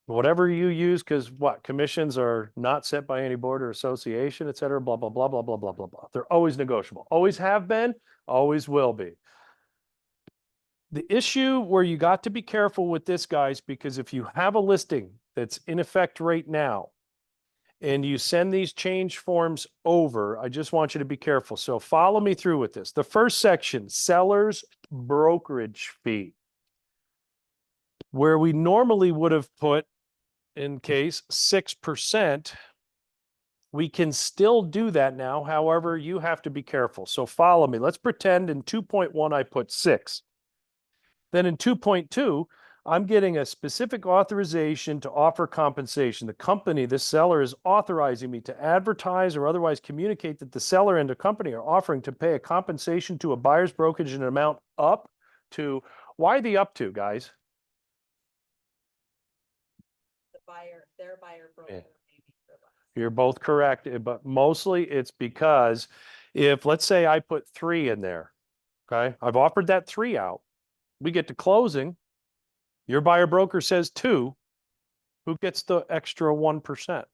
Whatever you use, because what commissions are not set by any board or association, et cetera, blah, blah, blah, blah, blah, blah, blah, blah. They're always negotiable, always have been, always will be. The issue where you got to be careful with this, guys, because if you have a listing that's in effect right now and you send these change forms over, I just want you to be careful. So follow me through with this. The first section, seller's brokerage fee, where we normally would have put in case 6%, we can still do that now. However, you have to be careful. So follow me. Let's pretend in 2.1, I put 6. Then in 2.2, I'm getting a specific authorization to offer compensation. The company, the seller, is authorizing me to advertise or otherwise communicate that the seller and the company are offering to pay a compensation to a buyer's brokerage in an amount up to, why the up to, guys? Their buyer broker. Yeah. Maybe for less. You're both correct, but mostly it's because if, let's say I put 3 in there, okay? I've offered that 3 out. We get to closing. Your buyer broker says 2. Who gets the extra 1%? The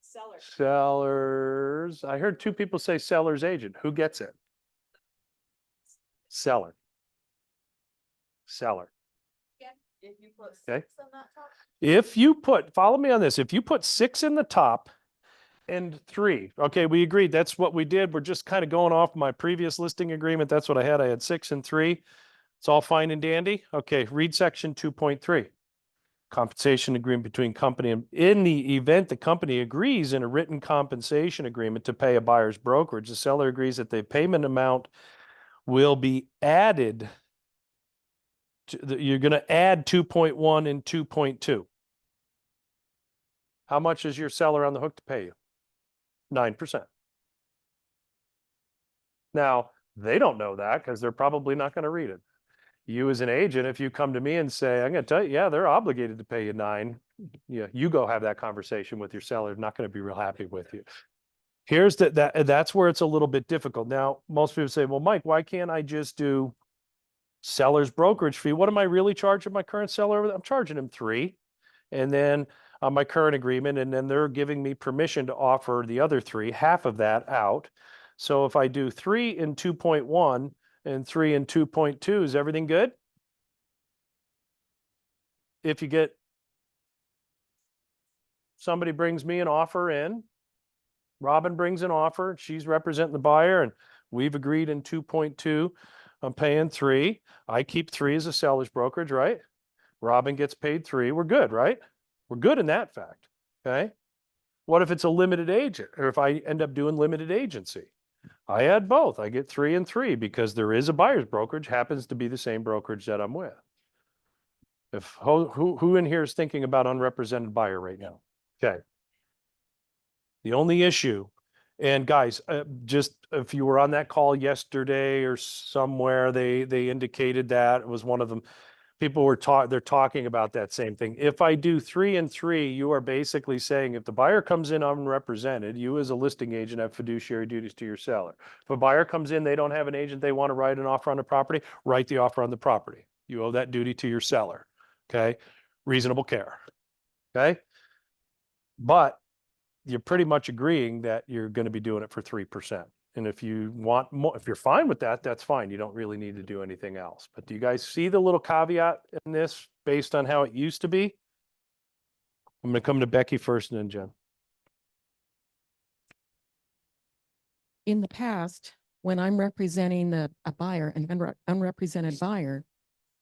seller. Sellers. I heard 2 people say seller's agent. Who gets it? Seller. Seller. If you put Okay. 6 on that top. If you put, follow me on this, if you put 6 in the top and 3. Okay, we agreed. That's what we did. We're just kind of going off my previous listing agreement. That's what I had. I had 6 and 3. It's all fine and dandy. Okay, read section 2.3. Compensation agreement between company and in the event the company agrees in a written compensation agreement to pay a buyer's brokerage, the seller agrees that the payment amount will be added to you're going to add 2.1 and 2.2. How much is your seller on the hook to pay you? 9%. Now, they don't know that because they're probably not going to read it. You as an agent, if you come to me and say, I'm going to tell you, yeah, they're obligated to pay you 9. Yeah, you go have that conversation with your seller. They're not going to be real happy with you. Here's that's where it's a little bit difficult. Now, most people say, well, Mike, why can't I just do seller's brokerage fee? What am I really charging my current seller? I'm charging him 3. And then on my current agreement, and then they're giving me permission to offer the other 3, half of that out. So if I do 3 and 2.1 and 3 and 2.2, is everything good? If you get somebody brings me an offer in, Robin brings an offer, she's representing the buyer, and we've agreed in 2.2, I'm paying 3. I keep 3 as a seller's brokerage, right? Robin gets paid 3. We're good, right? We're good in that fact. Okay. What if it's a limited agent, or if I end up doing limited agency? I add both. I get 3 and 3 because there is a buyer's brokerage, happens to be the same brokerage that I'm with. If who in here is thinking about unrepresented buyer right now? Okay. The only issue, and guys, just if you were on that call yesterday or somewhere, they indicated that it was one of them. People were they're talking about that same thing. If I do 3 and 3, you are basically saying if the buyer comes in unrepresented, you as a listing agent have fiduciary duties to your seller. If a buyer comes in, they don't have an agent, they want to write an offer on the property, write the offer on the property. You owe that duty to your seller. Okay. Reasonable care. Okay. But you're pretty much agreeing that you're going to be doing it for 3%. And if you want more, if you're fine with that, that's fine. You don't really need to do anything else. But do you guys see the little caveat in this based on how it used to be? I'm going to come to Becky first and then Jen. In the past, when I'm representing a buyer, an unrepresented buyer,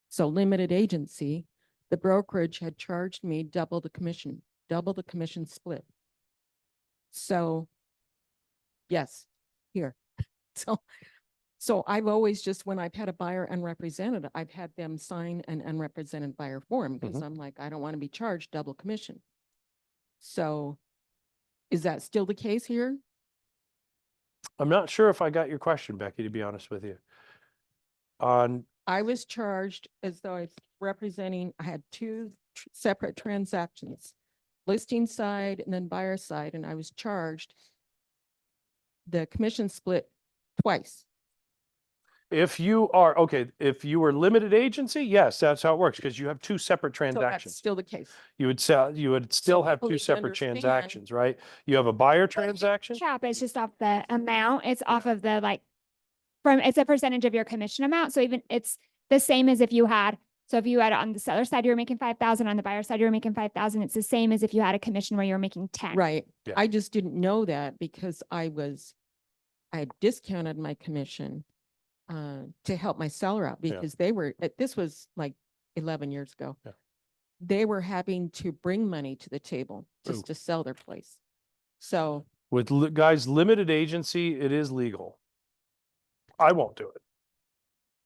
so limited agency, the brokerage had charged me double the commission split. So yes, here. So I've always just, when I've had a buyer unrepresented, I've had them sign an unrepresented buyer form because I'm like, I don't want to be charged double commission. So is that still the case here? I'm not sure if I got your question, Becky, to be honest with you. I was charged as though I was representing, I had 2 separate transactions, listing side and then buyer side, and I was charged the commission split twice. If you are, okay, if you were limited agency, yes, that's how it works because you have 2 separate So that's transactions. still the case. You would still have 2 fully separate understand. transactions, right? You have a buyer transaction. Chop is just off the amount. It's off of the it's a percentage of your commission amount. So even it's the same as if you had, so if you had on the seller side, you were making 5,000, on the buyer side, you were making 5,000. It's the same as if you had a commission where you were making 10. Right. Yeah. I just didn't know that because I had discounted my commission to help my seller out because they were, this was like 11 years ago. Yeah. They were having to bring money to the table just to sell their place. So With guys, limited agency, it is legal. I won't do it.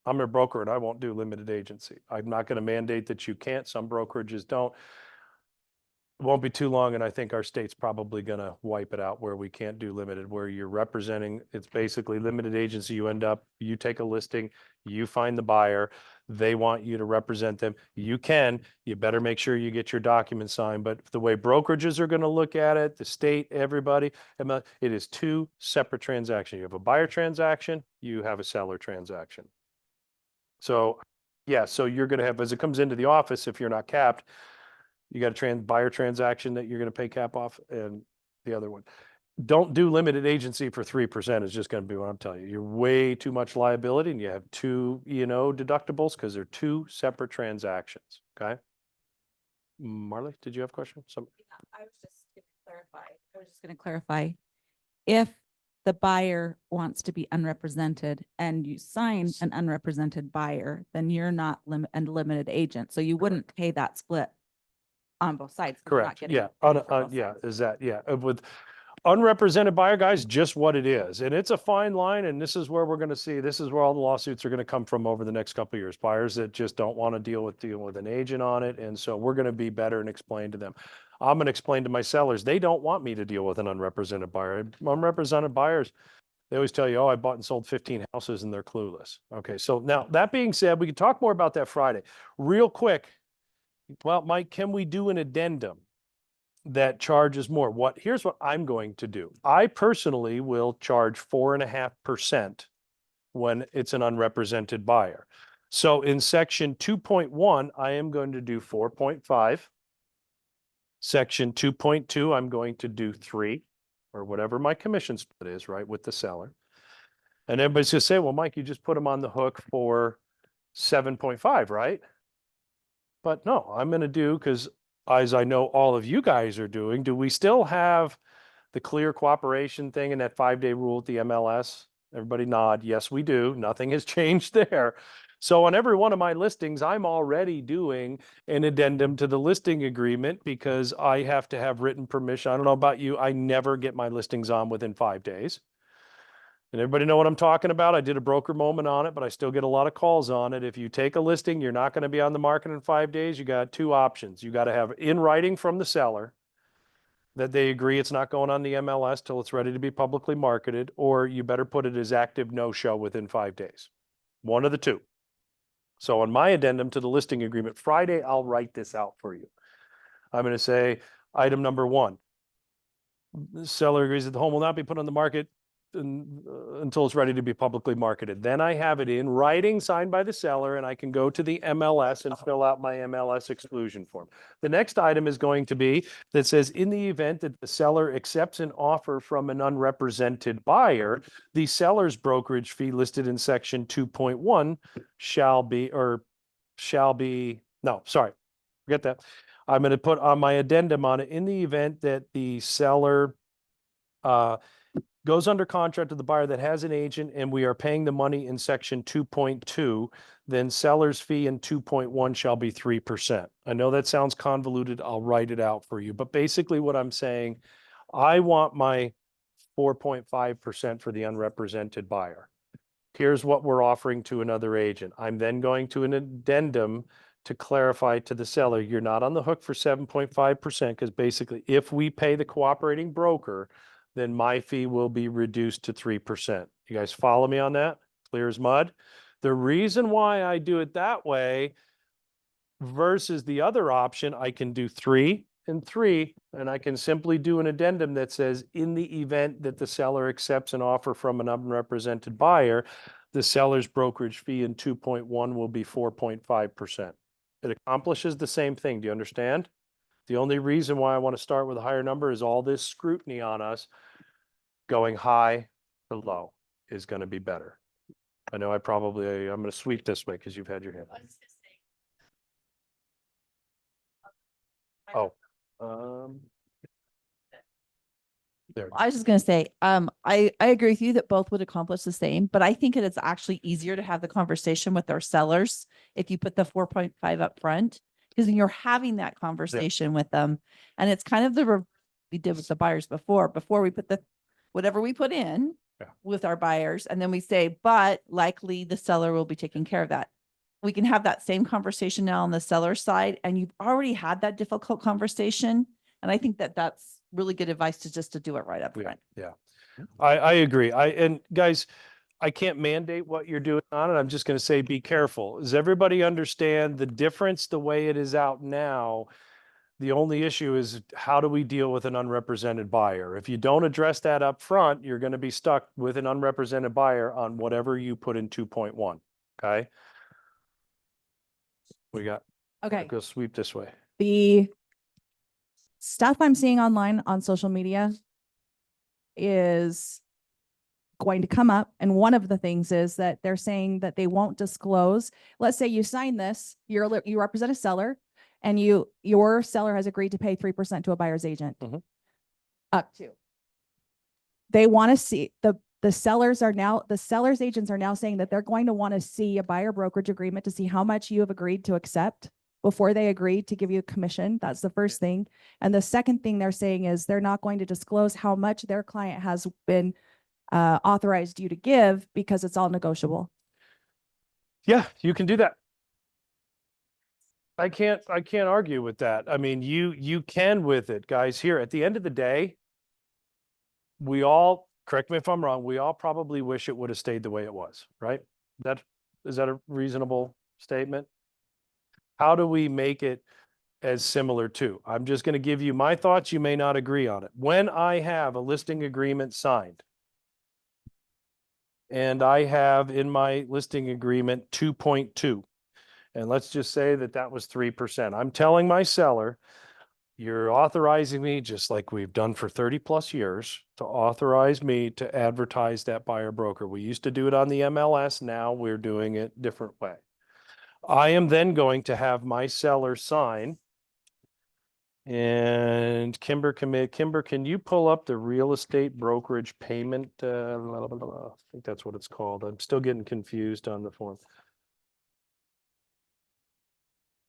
I'm a broker and I won't do limited agency. I'm not going to mandate that you can't. Some brokerages don't. It won't be too long, and I think our state's probably going to wipe it out where we can't do limited, where you're representing, it's basically limited agency. You take a listing, you find the buyer, they want you to represent them. You better make sure you get your documents signed. But the way brokerages are going to look at it, the state, everybody, it is 2 separate transactions. You have a buyer transaction, you have a seller transaction. So, yeah, so you're going to have, as it comes into the office, if you're not capped, you got a buyer transaction that you're going to pay cap off, and the other one. Don't do limited agency for 3% is just going to be what I'm telling you. You're way too much liability, and you have 2 E&O deductibles because they're 2 separate transactions. Okay. Marley, did you have a question? I was just gonna I was just going to clarify. If the buyer wants to be unrepresented and you sign an unrepresented buyer, then you're not limited agent. So you wouldn't pay that split on both sides. 'cause you're not Correct. getting Yeah. paid for both Yeah. sides. Is that, yeah. With unrepresented buyer, guys, just what it is. And it's a fine line. And this is where we're going to see, this is where all the lawsuits are going to come from over the next couple of years. Buyers that just don't want to deal with an agent on it. And so we're going to be better and explain to them. I'm going to explain to my sellers, they don't want me to deal with an unrepresented buyer. Unrepresented buyers, they always tell you, oh, I bought and sold 15 houses and they're clueless. Okay. So now that being said, we can talk more about that Friday. Real quick. Well, Mike, can we do an addendum that charges more? Here's what I'm going to do. I personally will charge 4.5% when it's an unrepresented buyer. So in section 2.1, I am going to do 4.5. Section 2.2, I'm going to do 3, or whatever my commission split is, right, with the seller. And everybody's gonna say, well, Mike, you just put them on the hook for 7.5, right? But no, I'm going to do, because as I know all of you guys are doing, do we still have the clear cooperation thing and that 5-day rule at the MLS? Everybody nod. Yes, we do. Nothing has changed there. So on every one of my listings, I'm already doing an addendum to the listing agreement because I have to have written permission. I don't know about you. I never get my listings on within 5 days. And everybody know what I'm talking about? I did a broker moment on it, but I still get a lot of calls on it. If you take a listing, you're not going to be on the market in 5 days. You got 2 options. You got to have in writing from the seller that they agree it's not going on the MLS till it's ready to be publicly marketed, or you better put it as active no-show within 5 days. One of the two. So on my addendum to the listing agreement, Friday, I'll write this out for you. I'm going to say item number 1. The seller agrees that the home will not be put on the market until it's ready to be publicly marketed. Then I have it in writing signed by the seller, and I can go to the MLS and fill out my MLS exclusion form. The next item is going to be that says, in the event that the seller accepts an offer from an unrepresented buyer, the seller's brokerage fee listed in section 2.1 no, sorry, forget that. I'm going to put on my addendum on it, in the event that the seller goes under contract to the buyer that has an agent and we are paying the money in section 2.2, then seller's fee in 2.1 shall be 3%. I know that sounds convoluted. I'll write it out for you. But basically what I'm saying, I want my 4.5% for the unrepresented buyer. Here's what we're offering to another agent. I'm then going to an addendum to clarify to the seller, you're not on the hook for 7.5%, because basically if we pay the cooperating broker, then my fee will be reduced to 3%. You guys follow me on that? Clear as mud. The reason why I do it that way versus the other option, I can do 3 and 3, and I can simply do an addendum that says, in the event that the seller accepts an offer from an unrepresented buyer, the seller's brokerage fee in 2.1 will be 4.5%. It accomplishes the same thing. Do you understand? The only reason why I want to start with a higher number is all this scrutiny on us. Going high to low is going to be better. I know I'm going to sweep this way because you've had your hand. Oh, there. I was just gonna say, I agree with you that both would accomplish the same, but I think it's actually easier to have the conversation with our sellers if you put the 4.5 up front, because you're having that conversation with them. And it's kind of we did with the buyers before we put whatever we put in with our buyers, and then we say, but likely the seller will be taking care of that. We can have that same conversation now on the seller side, and you've already had that difficult conversation. And I think that that's really good advice to do it right up front. Yeah. I agree. And guys, I can't mandate what you're doing on it. I'm just going to say, be careful. Does everybody understand the difference the way it is out now? The only issue is, how do we deal with an unrepresented buyer? If you don't address that up front, you're going to be stuck with an unrepresented buyer on whatever you put in 2.1. Okay. We got, Okay. go sweep this way. The stuff I'm seeing online on social media is going to come up. And one of the things is that they're saying that they won't disclose. Let's say you sign this, you represent a seller, and your seller has agreed to pay 3% to a buyer's agent. Up to. They want to see the sellers agents are now saying that they're going to want to see a buyer brokerage agreement to see how much you have agreed to accept before they agree to give you a commission. That's the first thing. And the second thing they're saying is they're not going to disclose how much their client has been authorized you to give because it's all negotiable. Yeah, you can do that. I can't argue with that. I mean, you can with it, guys. Here, at the end of the day, we all, correct me if I'm wrong, we all probably wish it would have stayed the way it was, right? Is that a reasonable statement? How do we make it as similar to? I'm just going to give you my thoughts. You may not agree on it. When I have a listing agreement signed, and I have in my listing agreement 2.2, and let's just say that that was 3%. I'm telling my seller, you're authorizing me, just like we've done for 30 plus years, to authorize me to advertise that buyer broker. We used to do it on the MLS. Now we're doing it different way. I am then going to have my seller sign. And Kimber, can you pull up the real estate brokerage payment? I think that's what it's called. I'm still getting confused on the form.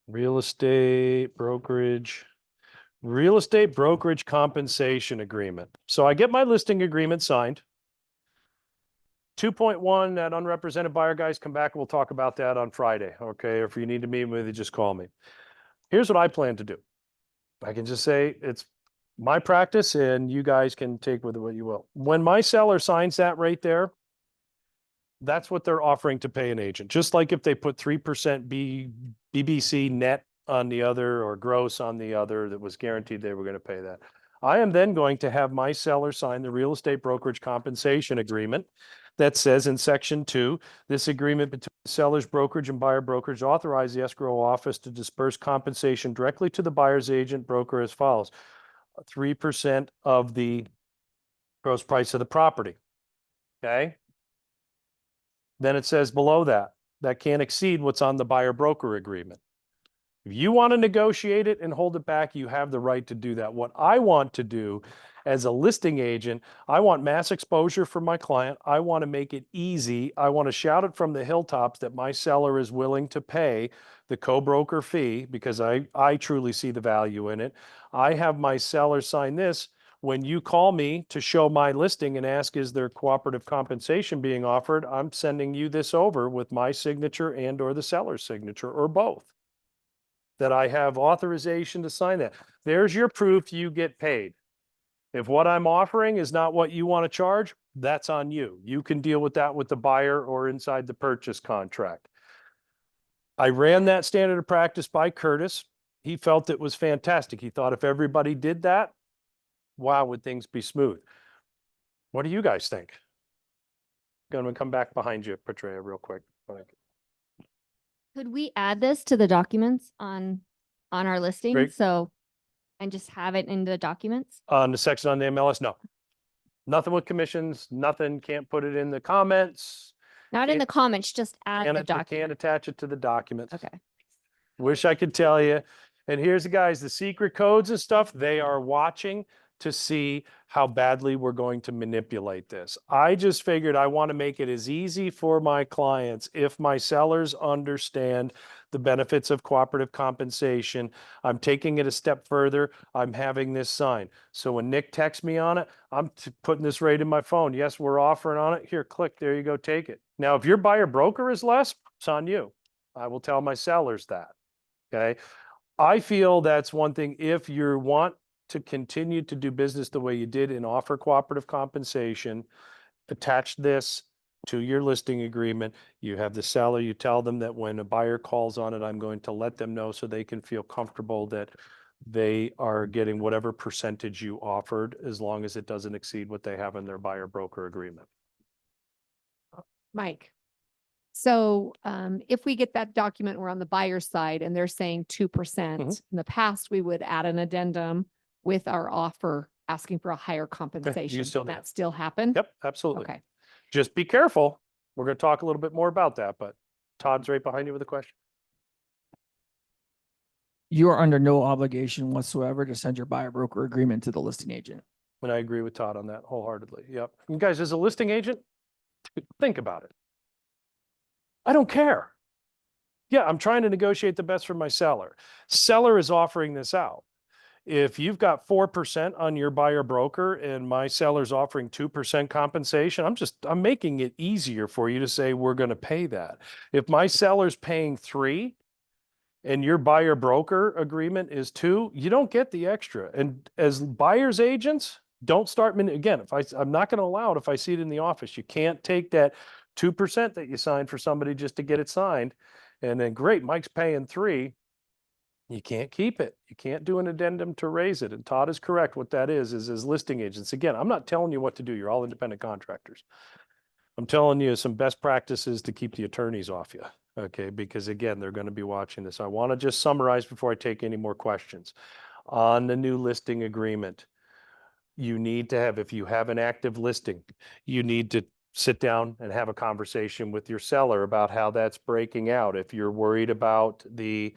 Real estate brokerage compensation agreement. So I get my listing agreement signed. 2.1, that unrepresented buyer, guys, come back and we'll talk about that on Friday. Okay. Or if you need to meet with me, just call me. Here's what I plan to do. I can just say it's my practice and you guys can take with it what you will. When my seller signs that right there, that's what they're offering to pay an agent. Just like if they put 3% BBC net on the other or gross on the other, that was guaranteed they were going to pay that. I am then going to have my seller sign the real estate brokerage compensation agreement that says in section 2, this agreement between the seller's brokerage and buyer brokerage authorize the escrow office to disperse compensation directly to the buyer's agent broker as follows: 3% of the gross price of the property. Okay. Then it says below that can't exceed what's on the buyer broker agreement. If you want to negotiate it and hold it back, you have the right to do that. What I want to do as a listing agent, I want mass exposure for my client. I want to make it easy. I want to shout it from the hilltops that my seller is willing to pay the co-broker fee because I truly see the value in it. I have my seller sign this. When you call me to show my listing and ask, is there cooperative compensation being offered? I'm sending you this over with my signature and or the seller's signature or both. That I have authorization to sign that. There's your proof you get paid. If what I'm offering is not what you want to charge, that's on you. You can deal with that with the buyer or inside the purchase contract. I ran that standard of practice by Curtis. He felt it was fantastic. He thought if everybody did that, wow, would things be smooth. What do you guys think? I'm going to come back behind you, Petrea, real quick. Could we add this to the documents on our listing? Great. So, and just have it in the documents? On the section on the MLS, no. Nothing with commissions, nothing, can't put it in the comments. Not in the comments, just add the document. Can't attach it to the documents. Okay. Wish I could tell you. And here's the guys, the secret codes and stuff, they are watching to see how badly we're going to manipulate this. I just figured I want to make it as easy for my clients if my sellers understand the benefits of cooperative compensation. I'm taking it a step further. I'm having this sign. So when Nick texts me on it, I'm putting this right in my phone. Yes, we're offering on it. Here, click, there you go, take it. Now, if your buyer broker is less, it's on you. I will tell my sellers that, okay? I feel that's one thing. If you want to continue to do business the way you did and offer cooperative compensation, attach this to your listing agreement. You have the seller, you tell them that when a buyer calls on it, I'm going to let them know so they can feel comfortable that they are getting whatever percentage you offered, as long as it doesn't exceed what they have in their buyer broker agreement. Mike. So if we get that document, we're on the buyer's side and they're saying 2%. In the past, we would add an addendum with our offer asking for a higher compensation. still That do. still happen? Yep, absolutely. Okay. Just be careful. We're going to talk a little bit more about that, but Todd's right behind you with a question. You are under no obligation whatsoever to send your buyer broker agreement to the listing agent. And I agree with Todd on that wholeheartedly. Yep. You guys, as a listing agent, think about it. I don't care. Yeah, I'm trying to negotiate the best for my seller. Seller is offering this out. If you've got 4% on your buyer broker and my seller's offering 2% compensation, I'm making it easier for you to say, we're going to pay that. If my seller's paying 3 and your buyer broker agreement is 2, you don't get the extra. And as buyer's agents, don't start, again, I'm not going to allow it if I see it in the office. You can't take that 2% that you signed for somebody just to get it signed. And then great, Mike's paying 3. You can't keep it. You can't do an addendum to raise it. And Todd is correct. What that is as listing agents. Again, I'm not telling you what to do. You're all independent contractors. I'm telling you some best practices to keep the attorneys off you. Okay. Because again, they're going to be watching this. I want to just summarize before I take any more questions. On the new listing agreement, you need to have, if you have an active listing, you need to sit down and have a conversation with your seller about how that's breaking out. If you're worried about the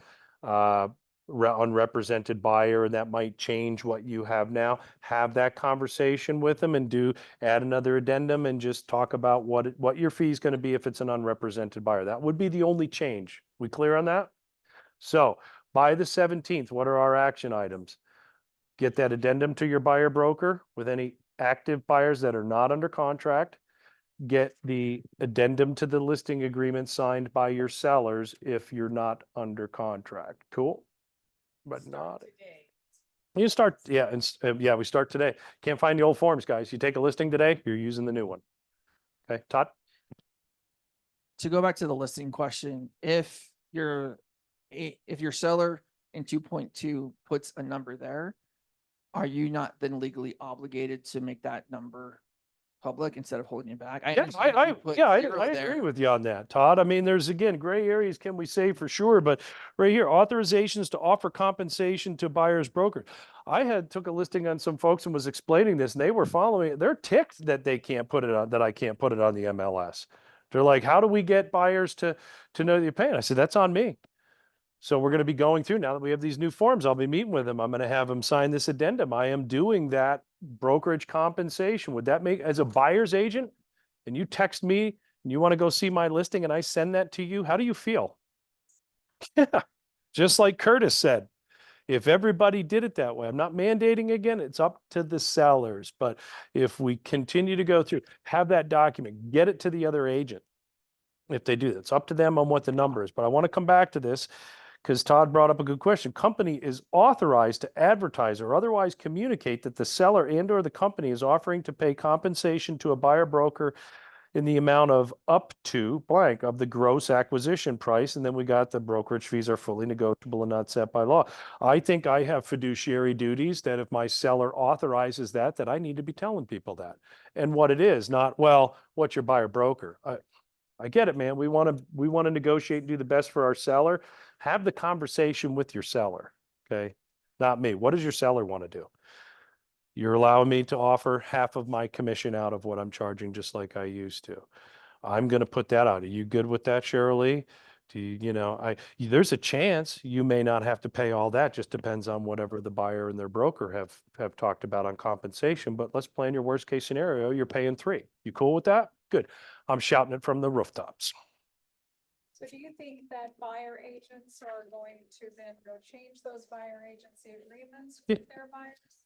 unrepresented buyer and that might change what you have now, have that conversation with them and add another addendum and just talk about what your fee is going to be if it's an unrepresented buyer. That would be the only change. We clear on that? So by the 17th, what are our action items? Get that addendum to your buyer broker with any active buyers that are not under contract. Get the addendum to the listing agreement signed by your sellers if you're not under contract. Cool? But not. You start, yeah, and we start today. Can't find the old forms, guys. You take a listing today, you're using the new one. Okay, Todd? To go back to the listing question, if your seller in 2.2 puts a number there, are you not then legally obligated to make that number public instead of holding it back? I agree with you on that, Todd. I mean, there's again, gray areas can we say for sure, but right here, authorizations to offer compensation to buyer's broker. I took a listing on some folks and was explaining this and they were following it. They're ticked that they can't put it on, that I can't put it on the MLS. They're like, how do we get buyers to know that you're paying? I said, that's on me. So we're going to be going through, now that we have these new forms, I'll be meeting with them. I'm going to have them sign this addendum. I am doing that brokerage compensation. Would that make, as a buyer's agent, and you text me and you want to go see my listing and I send that to you, how do you feel? Yeah, just like Curtis said, if everybody did it that way, I'm not mandating again, it's up to the sellers. But if we continue to go through, have that document, get it to the other agent. If they do, it's up to them on what the number is. But I want to come back to this, because Todd brought up a good question. Company is authorized to advertise or otherwise communicate that the seller and or the company is offering to pay compensation to a buyer broker in the amount of up to blank of the gross acquisition price. And then we got the brokerage fees are fully negotiable and not set by law. I think I have fiduciary duties that if my seller authorizes that I need to be telling people that. And what it is, not, well, what's your buyer broker? I get it, man. We want to negotiate and do the best for our seller. Have the conversation with your seller, okay? Not me. What does your seller want to do? You're allowing me to offer half of my commission out of what I'm charging, just like I used to. I'm going to put that out. Are you good with that, Cheryl Lee? There's a chance you may not have to pay all that. Just depends on whatever the buyer and their broker have talked about on compensation. But let's plan your worst case scenario. You're paying 3. You cool with that? Good. I'm shouting it from the rooftops. So do you think that buyer agents are going to then go change those buyer agency agreements with their buyers?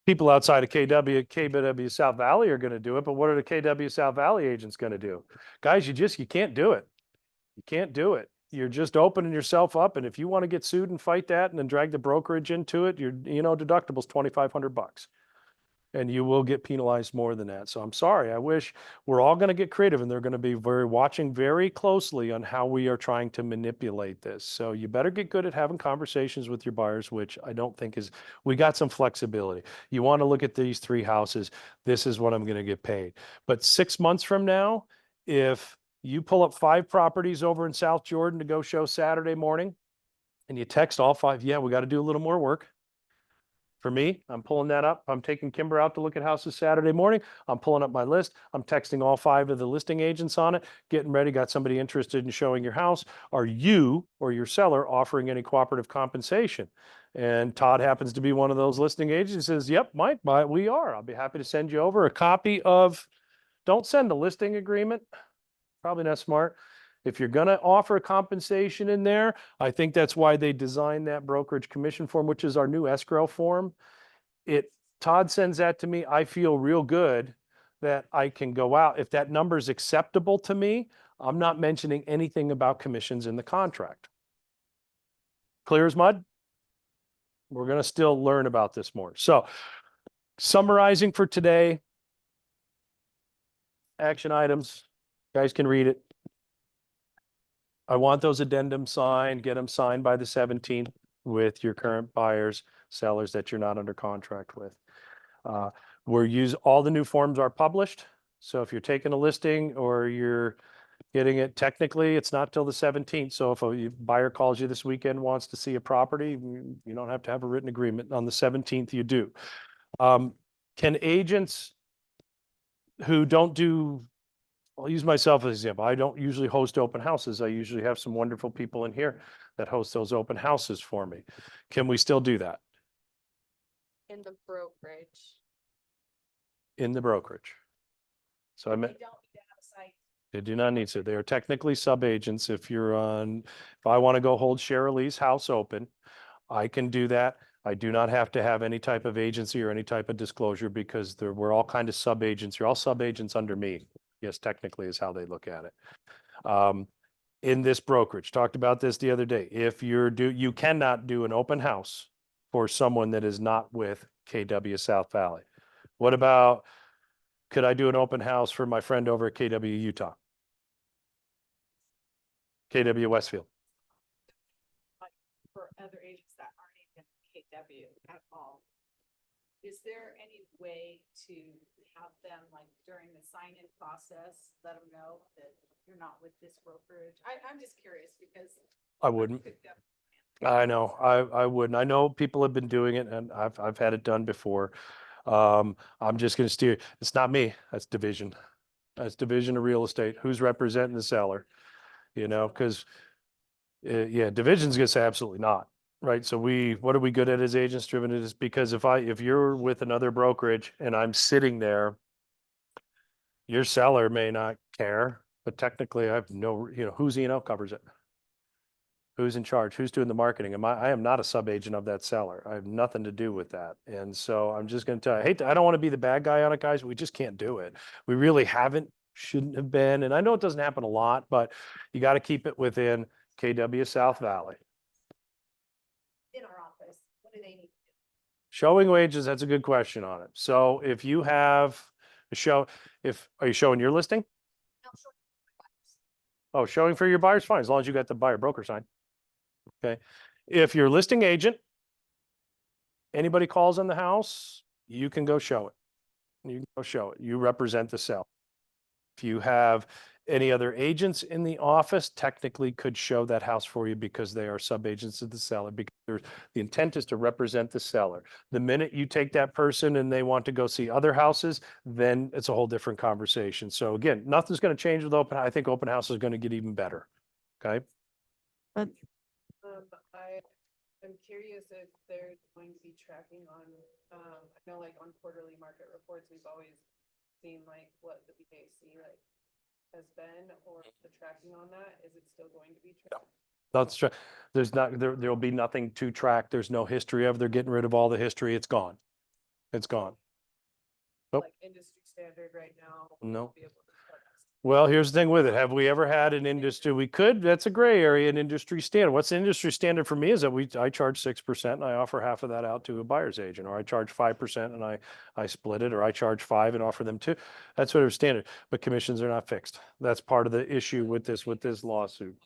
People outside of KW South Valley are going to do it, but what are the KW South Valley agents going to do? Guys, you can't do it. You can't do it. You're just opening yourself up. And if you want to get sued and fight that and then drag the brokerage into it, deductible's $2,500. And you will get penalized more than that. So I'm sorry. I wish we're all going to get creative and they're going to be watching very closely on how we are trying to manipulate this. So you better get good at having conversations with your buyers, which I don't think we got some flexibility. You want to look at these 3 houses. This is what I'm going to get paid. But 6 months from now, if you pull up 5 properties over in South Jordan to go show Saturday morning and you text all 5, yeah, we got to do a little more work. For me, I'm pulling that up. I'm taking Kimber out to look at houses Saturday morning. I'm pulling up my list. I'm texting all 5 of the listing agents on it, getting ready. Got somebody interested in showing your house. Are you or your seller offering any cooperative compensation? and Todd happens to be one of those listing agents, he says, yep, Mike, we are. I'll be happy to send you over a copy of, don't send a listing agreement. Probably not smart. If you're going to offer compensation in there, I think that's why they designed that brokerage commission form, which is our new escrow form. Todd sends that to me. I feel real good that I can go out. If that number is acceptable to me, I'm not mentioning anything about commissions in the contract. Clear as mud? We're going to still learn about this more. So summarizing for today, action items, guys can read it. I want those addendums signed, get them signed by the 17th with your current buyers, sellers that you're not under contract with. All the new forms are published. So if you're taking a listing or you're getting it, technically it's not till the 17th. So if a buyer calls you this weekend, wants to see a property, you don't have to have a written agreement. On the 17th, you do. Can agents who don't do, I'll use myself as an example. I don't usually host open houses. I usually have some wonderful people in here that host those open houses for me. Can we still do that? In the brokerage. In the brokerage. So I meant. They don't need to have a site. They do not need to. They are technically sub-agents. If I want to go hold Cheryl Lee's house open, I can do that. I do not have to have any type of agency or any type of disclosure because we're all kind of sub-agents. You're all sub-agents under me. Yes, technically is how they look at it. In this brokerage, talked about this the other day. If you cannot do an open house for someone that is not with KW South Valley. What about, could I do an open house for my friend over at KW Utah? KW Westfield? For other agents that aren't even KW at all, is there any way to have them, like, during the sign-in process, let them know that you're not with this brokerage? I'm just curious because. I wouldn't. I know, I wouldn't. I know people have been doing it and I've had it done before. I'm just going to steer. It's not me. That's division. That's division of real estate. Who's representing the seller? Because yeah, division's going to say absolutely not. Right. So what are we good at as agents driven? It is because if you're with another brokerage and I'm sitting there, your seller may not care, but technically I have no, who's E&O covers it. Who's in charge? Who's doing the marketing? I am not a sub-agent of that seller. I have nothing to do with that. And so I'm just going to tell you, I don't want to be the bad guy on it, guys. We just can't do it. We really shouldn't have been. And I know it doesn't happen a lot, but you got to keep it within KW South Valley. In our office, what do they need to do? Showing wages, that's a good question on it. So if you have are you showing your listing? No, sure. Oh, showing for your buyers, fine, as long as you got the buyer broker sign. Okay. If you're listing agent, anybody calls on the house, you can go show it. You can go show it. You represent the sale. If you have any other agents in the office, technically could show that house for you because they are sub-agents of the seller. Because the intent is to represent the seller. The minute you take that person and they want to go see other houses, then it's a whole different conversation. So again, nothing's going to change with open. I think open house is going to get even better. Okay. But I'm curious if they're going to be tracking on, I know like on quarterly market reports, we've always seen like what the BAC has been, or the tracking on that. Is it still going to be tracked? That's true. There'll be nothing to track. There's no history of, they're getting rid of all the history. It's gone. It's gone. Nope. Like industry standard right now. No. Be able to track this. Well, here's the thing with it. Have we ever had an industry? That's a gray area, an industry standard. What's the industry standard for me is that I charge 6% and I offer half of that out to a buyer's agent, or I charge 5% and I split it, or I charge 5 and offer them 2. That's sort of standard, but commissions are not fixed. That's part of the issue with this lawsuit,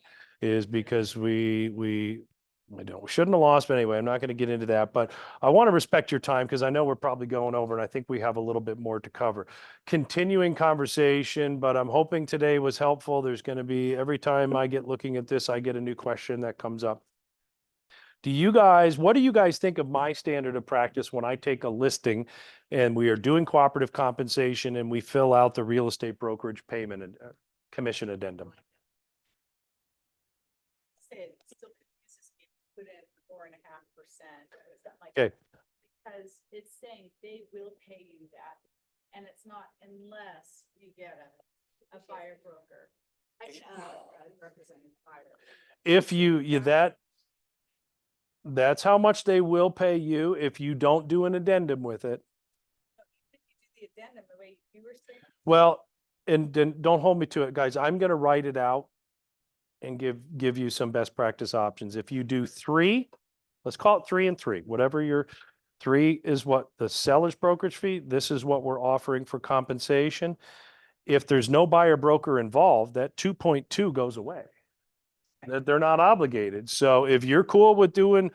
is because we shouldn't have lost, but anyway, I'm not going to get into that, but I want to respect your time because I know we're probably going over and I think we have a little bit more to cover. Continuing conversation, but I'm hoping today was helpful. There's going to be, every time I get looking at this, I get a new question that comes up. What do you guys think of my standard of practice when I take a listing and we are doing cooperative compensation and we fill out the real estate brokerage payment and commission addendum? It still confuses me to put in 4.5% Is that like? Okay. Because it's saying they will pay you that, and it's not unless you get a buyer broker. Representing buyer. If that's how much they will pay you if you don't do an addendum with it. If you do the addendum the way you were saying. Well, and then don't hold me to it, guys. I'm gonna write it out and give you some best practice options. If you do 3, let's call it 3 and 3, whatever your 3 is what the seller's brokerage fee. This is what we're offering for compensation. If there's no buyer broker involved, that 2.2 goes away. That they're not obligated. So if you're cool with doing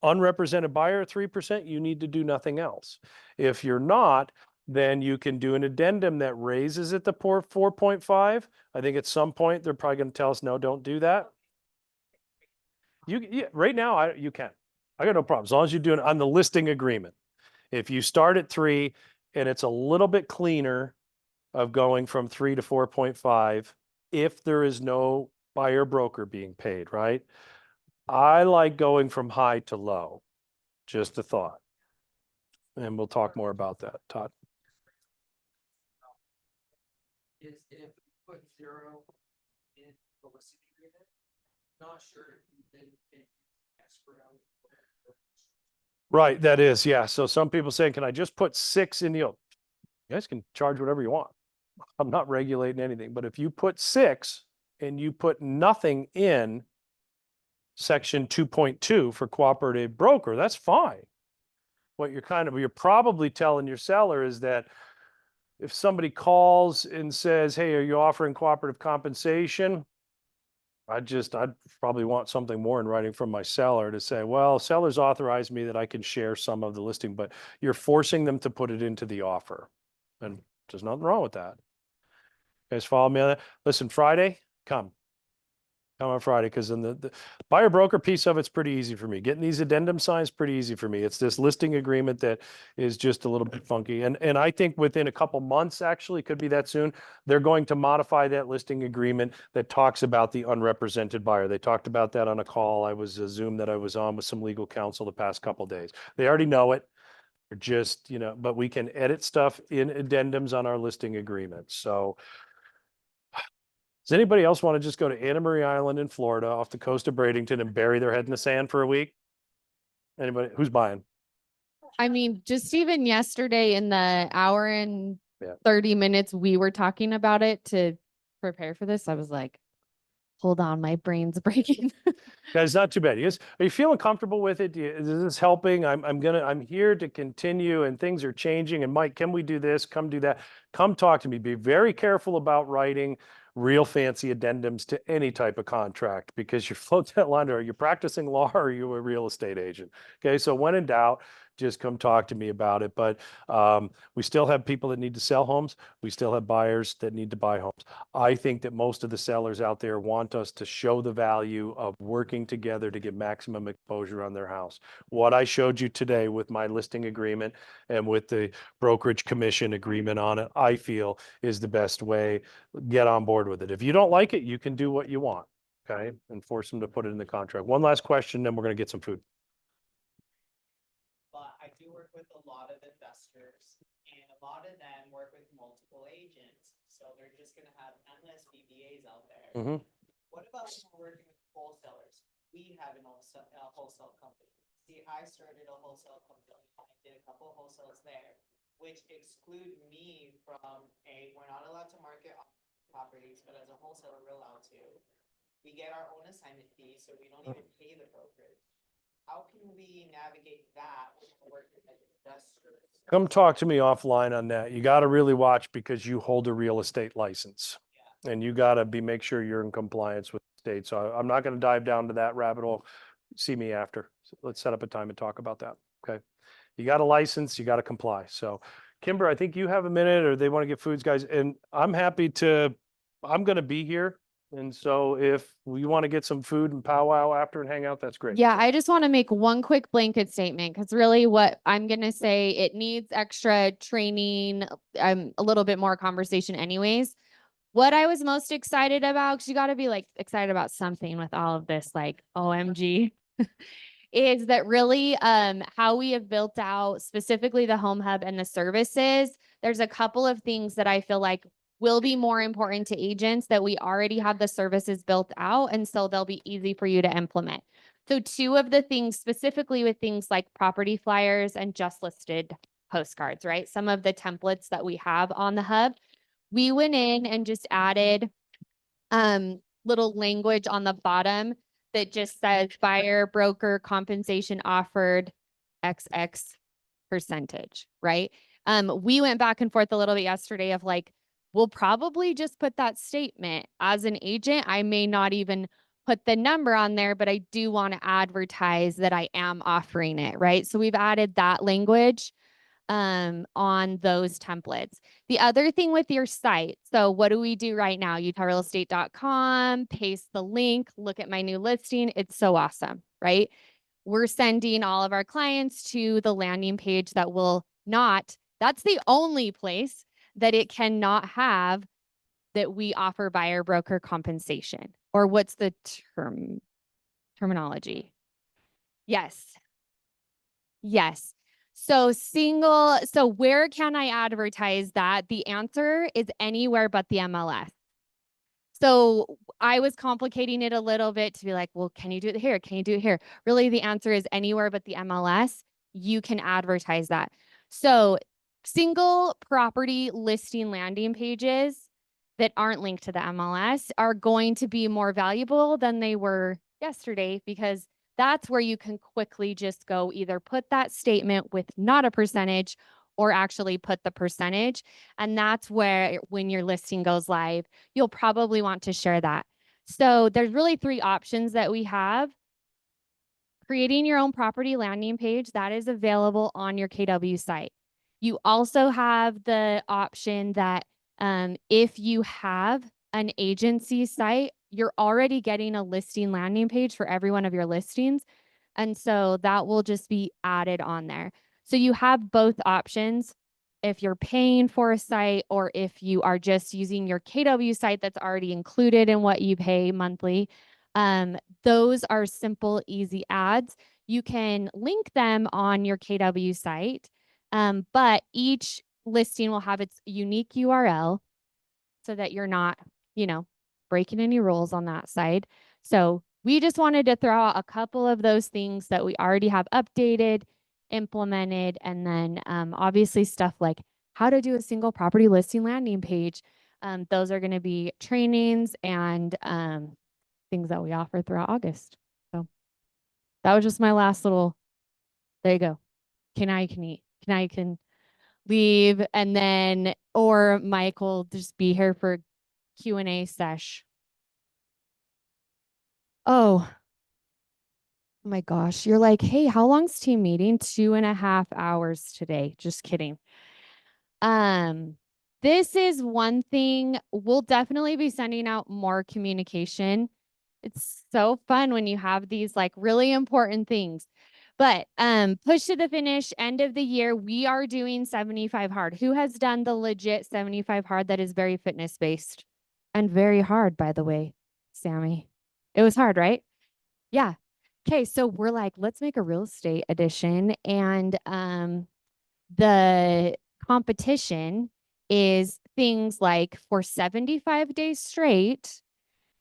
unrepresented buyer at 3%, you need to do nothing else. If you're not, then you can do an addendum that raises it to 4.5. I think at some point they're probably going to tell us, no, don't do that. Right now, you can. I got no problem as long as you're doing it on the listing agreement. If you start at 3 and it's a little bit cleaner of going from 3 to 4.5, if there is no buyer broker being paid, right? I like going from high to low. Just a thought. And we'll talk more about that, Todd. Is if you put 0 in the listing agreement, not sure if you then can escrow. Right, that is, yeah. So some people saying, can I just put 6 in the, you guys can charge whatever you want. I'm not regulating anything, but if you put 6 and you put nothing in section 2.2 for cooperative broker, that's fine. What you're probably telling your seller is that if somebody calls and says, hey, are you offering cooperative compensation? I'd probably want something more in writing from my seller to say, well, sellers authorized me that I can share some of the listing, but you're forcing them to put it into the offer. And there's nothing wrong with that. You guys follow me on that? Listen, Friday, come on Friday, because then the buyer broker piece of it's pretty easy for me. Getting these addendum signs pretty easy for me. It's this listing agreement that is just a little bit funky. And I think within a couple months, actually, could be that soon, they're going to modify that listing agreement that talks about the unrepresented buyer. They talked about that on a call. A Zoom that I was on with some legal counsel the past couple days. They already know it. They're just, but we can edit stuff in addendums on our listing agreements. So does anybody else want to just go to Anna Marie Island in Florida off the coast of Bradenton and bury their head in the sand for a week? Anybody who's buying? I mean, just even yesterday in the hour and Yeah. 30 minutes we were talking about it to prepare for this, I was like, hold on, my brain's breaking. Guys, not too bad. Are you feeling comfortable with it? Is this helping? I'm here to continue and things are changing. And Mike, can we do this? Come do that. Come talk to me. Be very careful about writing real fancy addendums to any type of contract because you float that line. Are you practicing law or are you a real estate agent? Okay. So when in doubt, just come talk to me about it. But we still have people that need to sell homes. We still have buyers that need to buy homes. I think that most of the sellers out there want us to show the value of working together to get maximum exposure on their house. What I showed you today with my listing agreement and with the brokerage commission agreement on it, I feel is the best way. Get on board with it. If you don't like it, you can do what you want. Okay. And force them to put it in the contract. One last question, then we're going to get some food. But I do work with a lot of investors and a lot of them work with multiple agents. So they're just gonna have endless BBAs out there. What about when we're working with wholesalers? We have a wholesale company. See, I started a wholesale company. I did a couple of wholesales there, which exclude me from we're not allowed to market properties, but as a wholesaler, we're allowed to. We get our own assignment fee, so we don't even pay the brokerage. How can we navigate that with working with investors? Come talk to me offline on that. You got to really watch because you hold a real estate license and you got to make sure you're in compliance with the state. So I'm not going to dive down to that rabbit hole. See me after. So let's set up a time and talk about that. Okay. You got a license, you got to comply. So Kimber, I think you have a minute or they want to get foods, guys. And I'm going to be here. And so if we want to get some food and powwow after and hang out, that's great. Yeah, I just want to make one quick blanket statement because really what I'm going to say, it needs extra training, a little bit more conversation anyways. What I was most excited about, because you got to be like excited about something with all of this, like OMG, is that really how we have built out specifically the home hub and the services. There's a couple of things that I feel like will be more important to agents that we already have the services built out, and so they'll be easy for you to implement. So two of the things specifically with things like property flyers and just listed postcards, right? Some of the templates that we have on the hub, we went in and just added little language on the bottom that just says buyer broker compensation offered XX percentage, right? We went back and forth a little bit yesterday of like, we'll probably just put that statement. As an agent, I may not even put the number on there, but I do want to advertise that I am offering it, right? So we've added that language on those templates. The other thing with your site, so what do we do right now? utahrealestate.com, paste the link, look at my new listing. It's so awesome, right? We're sending all of our clients to the landing page that will not, that's the only place that it cannot have that we offer buyer broker compensation. Or what's the terminology? Yes. Yes. So where can I advertise that? The answer is anywhere but the MLS. So I was complicating it a little bit to be like, well, can you do it here? Can you do it here? Really, the answer is anywhere but the MLS, you can advertise that. So single property listing landing pages that aren't linked to the MLS are going to be more valuable than they were yesterday, because that's where you can quickly just go either put that statement with not a percentage or actually put the percentage. And that's where when your listing goes live, you'll probably want to share that. So there's really three options that we have. Creating your own property landing page, that is available on your KW site. You also have the option that if you have an agency site, you're already getting a listing landing page for every one of your listings. And so that will just be added on there. So you have both options if you're paying for a site or if you are just using your KW site that's already included in what you pay monthly. Those are simple, easy ads. You can link them on your KW site, but each listing will have its unique URL so that you're not, breaking any rules on that side. So we just wanted to throw out a couple of those things that we already have updated, implemented, and then obviously stuff like how to do a single property listing landing page. Those are going to be trainings and things that we offer throughout August. So that was just my last little, there you go. Can eat. I can leave, and then, or Mike will just be here for Q&A sesh. Oh my gosh. You're like, hey, how long's team meeting? 2.5 hours today. Just kidding. This is one thing. We'll definitely be sending out more communication. It's so fun when you have these like really important things. But push to the finish, end of the year, we are doing 75 hard. Who has done the legit 75 hard that is very fitness based? And very hard, by the way, Sammy. It was hard, right? Yeah. Okay, so we're like, let's make a real estate edition. And the competition is things like for 75 days straight,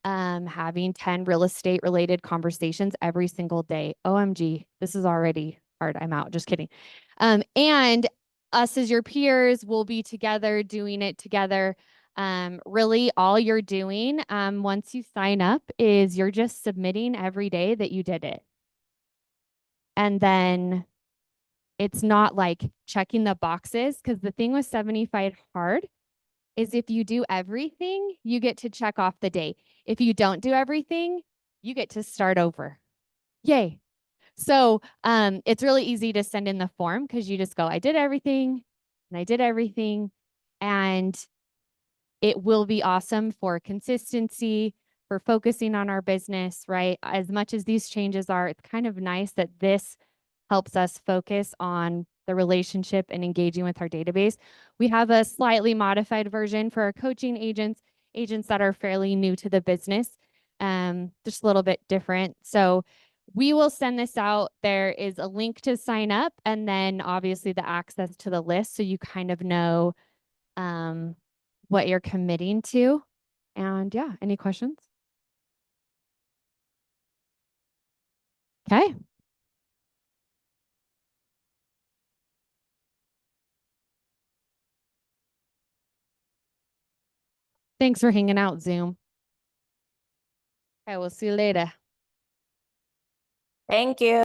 having 10 real estate related conversations every single day. OMG, this is already hard. I'm out. Just kidding. And us as your peers will be together doing it together. Really all you're doing once you sign up is you're just submitting every day that you did it. And then it's not like checking the boxes, because the thing with 75 hard is if you do everything, you get to check off the day. If you don't do everything, you get to start over. Yay. So it's really easy to send in the form because you just go, I did everything and I did everything. And it will be awesome for consistency, for focusing on our business, right? As much as these changes are, it's kind of nice that this helps us focus on the relationship and engaging with our database. We have a slightly modified version for our coaching agents that are fairly new to the business, just a little bit different. So we will send this out. There is a link to sign up and then obviously the access to the list. So you kind of know what you're committing to. And yeah, any questions? Okay. Thanks for hanging out, Zoom. Okay, we'll see you later. Thank you.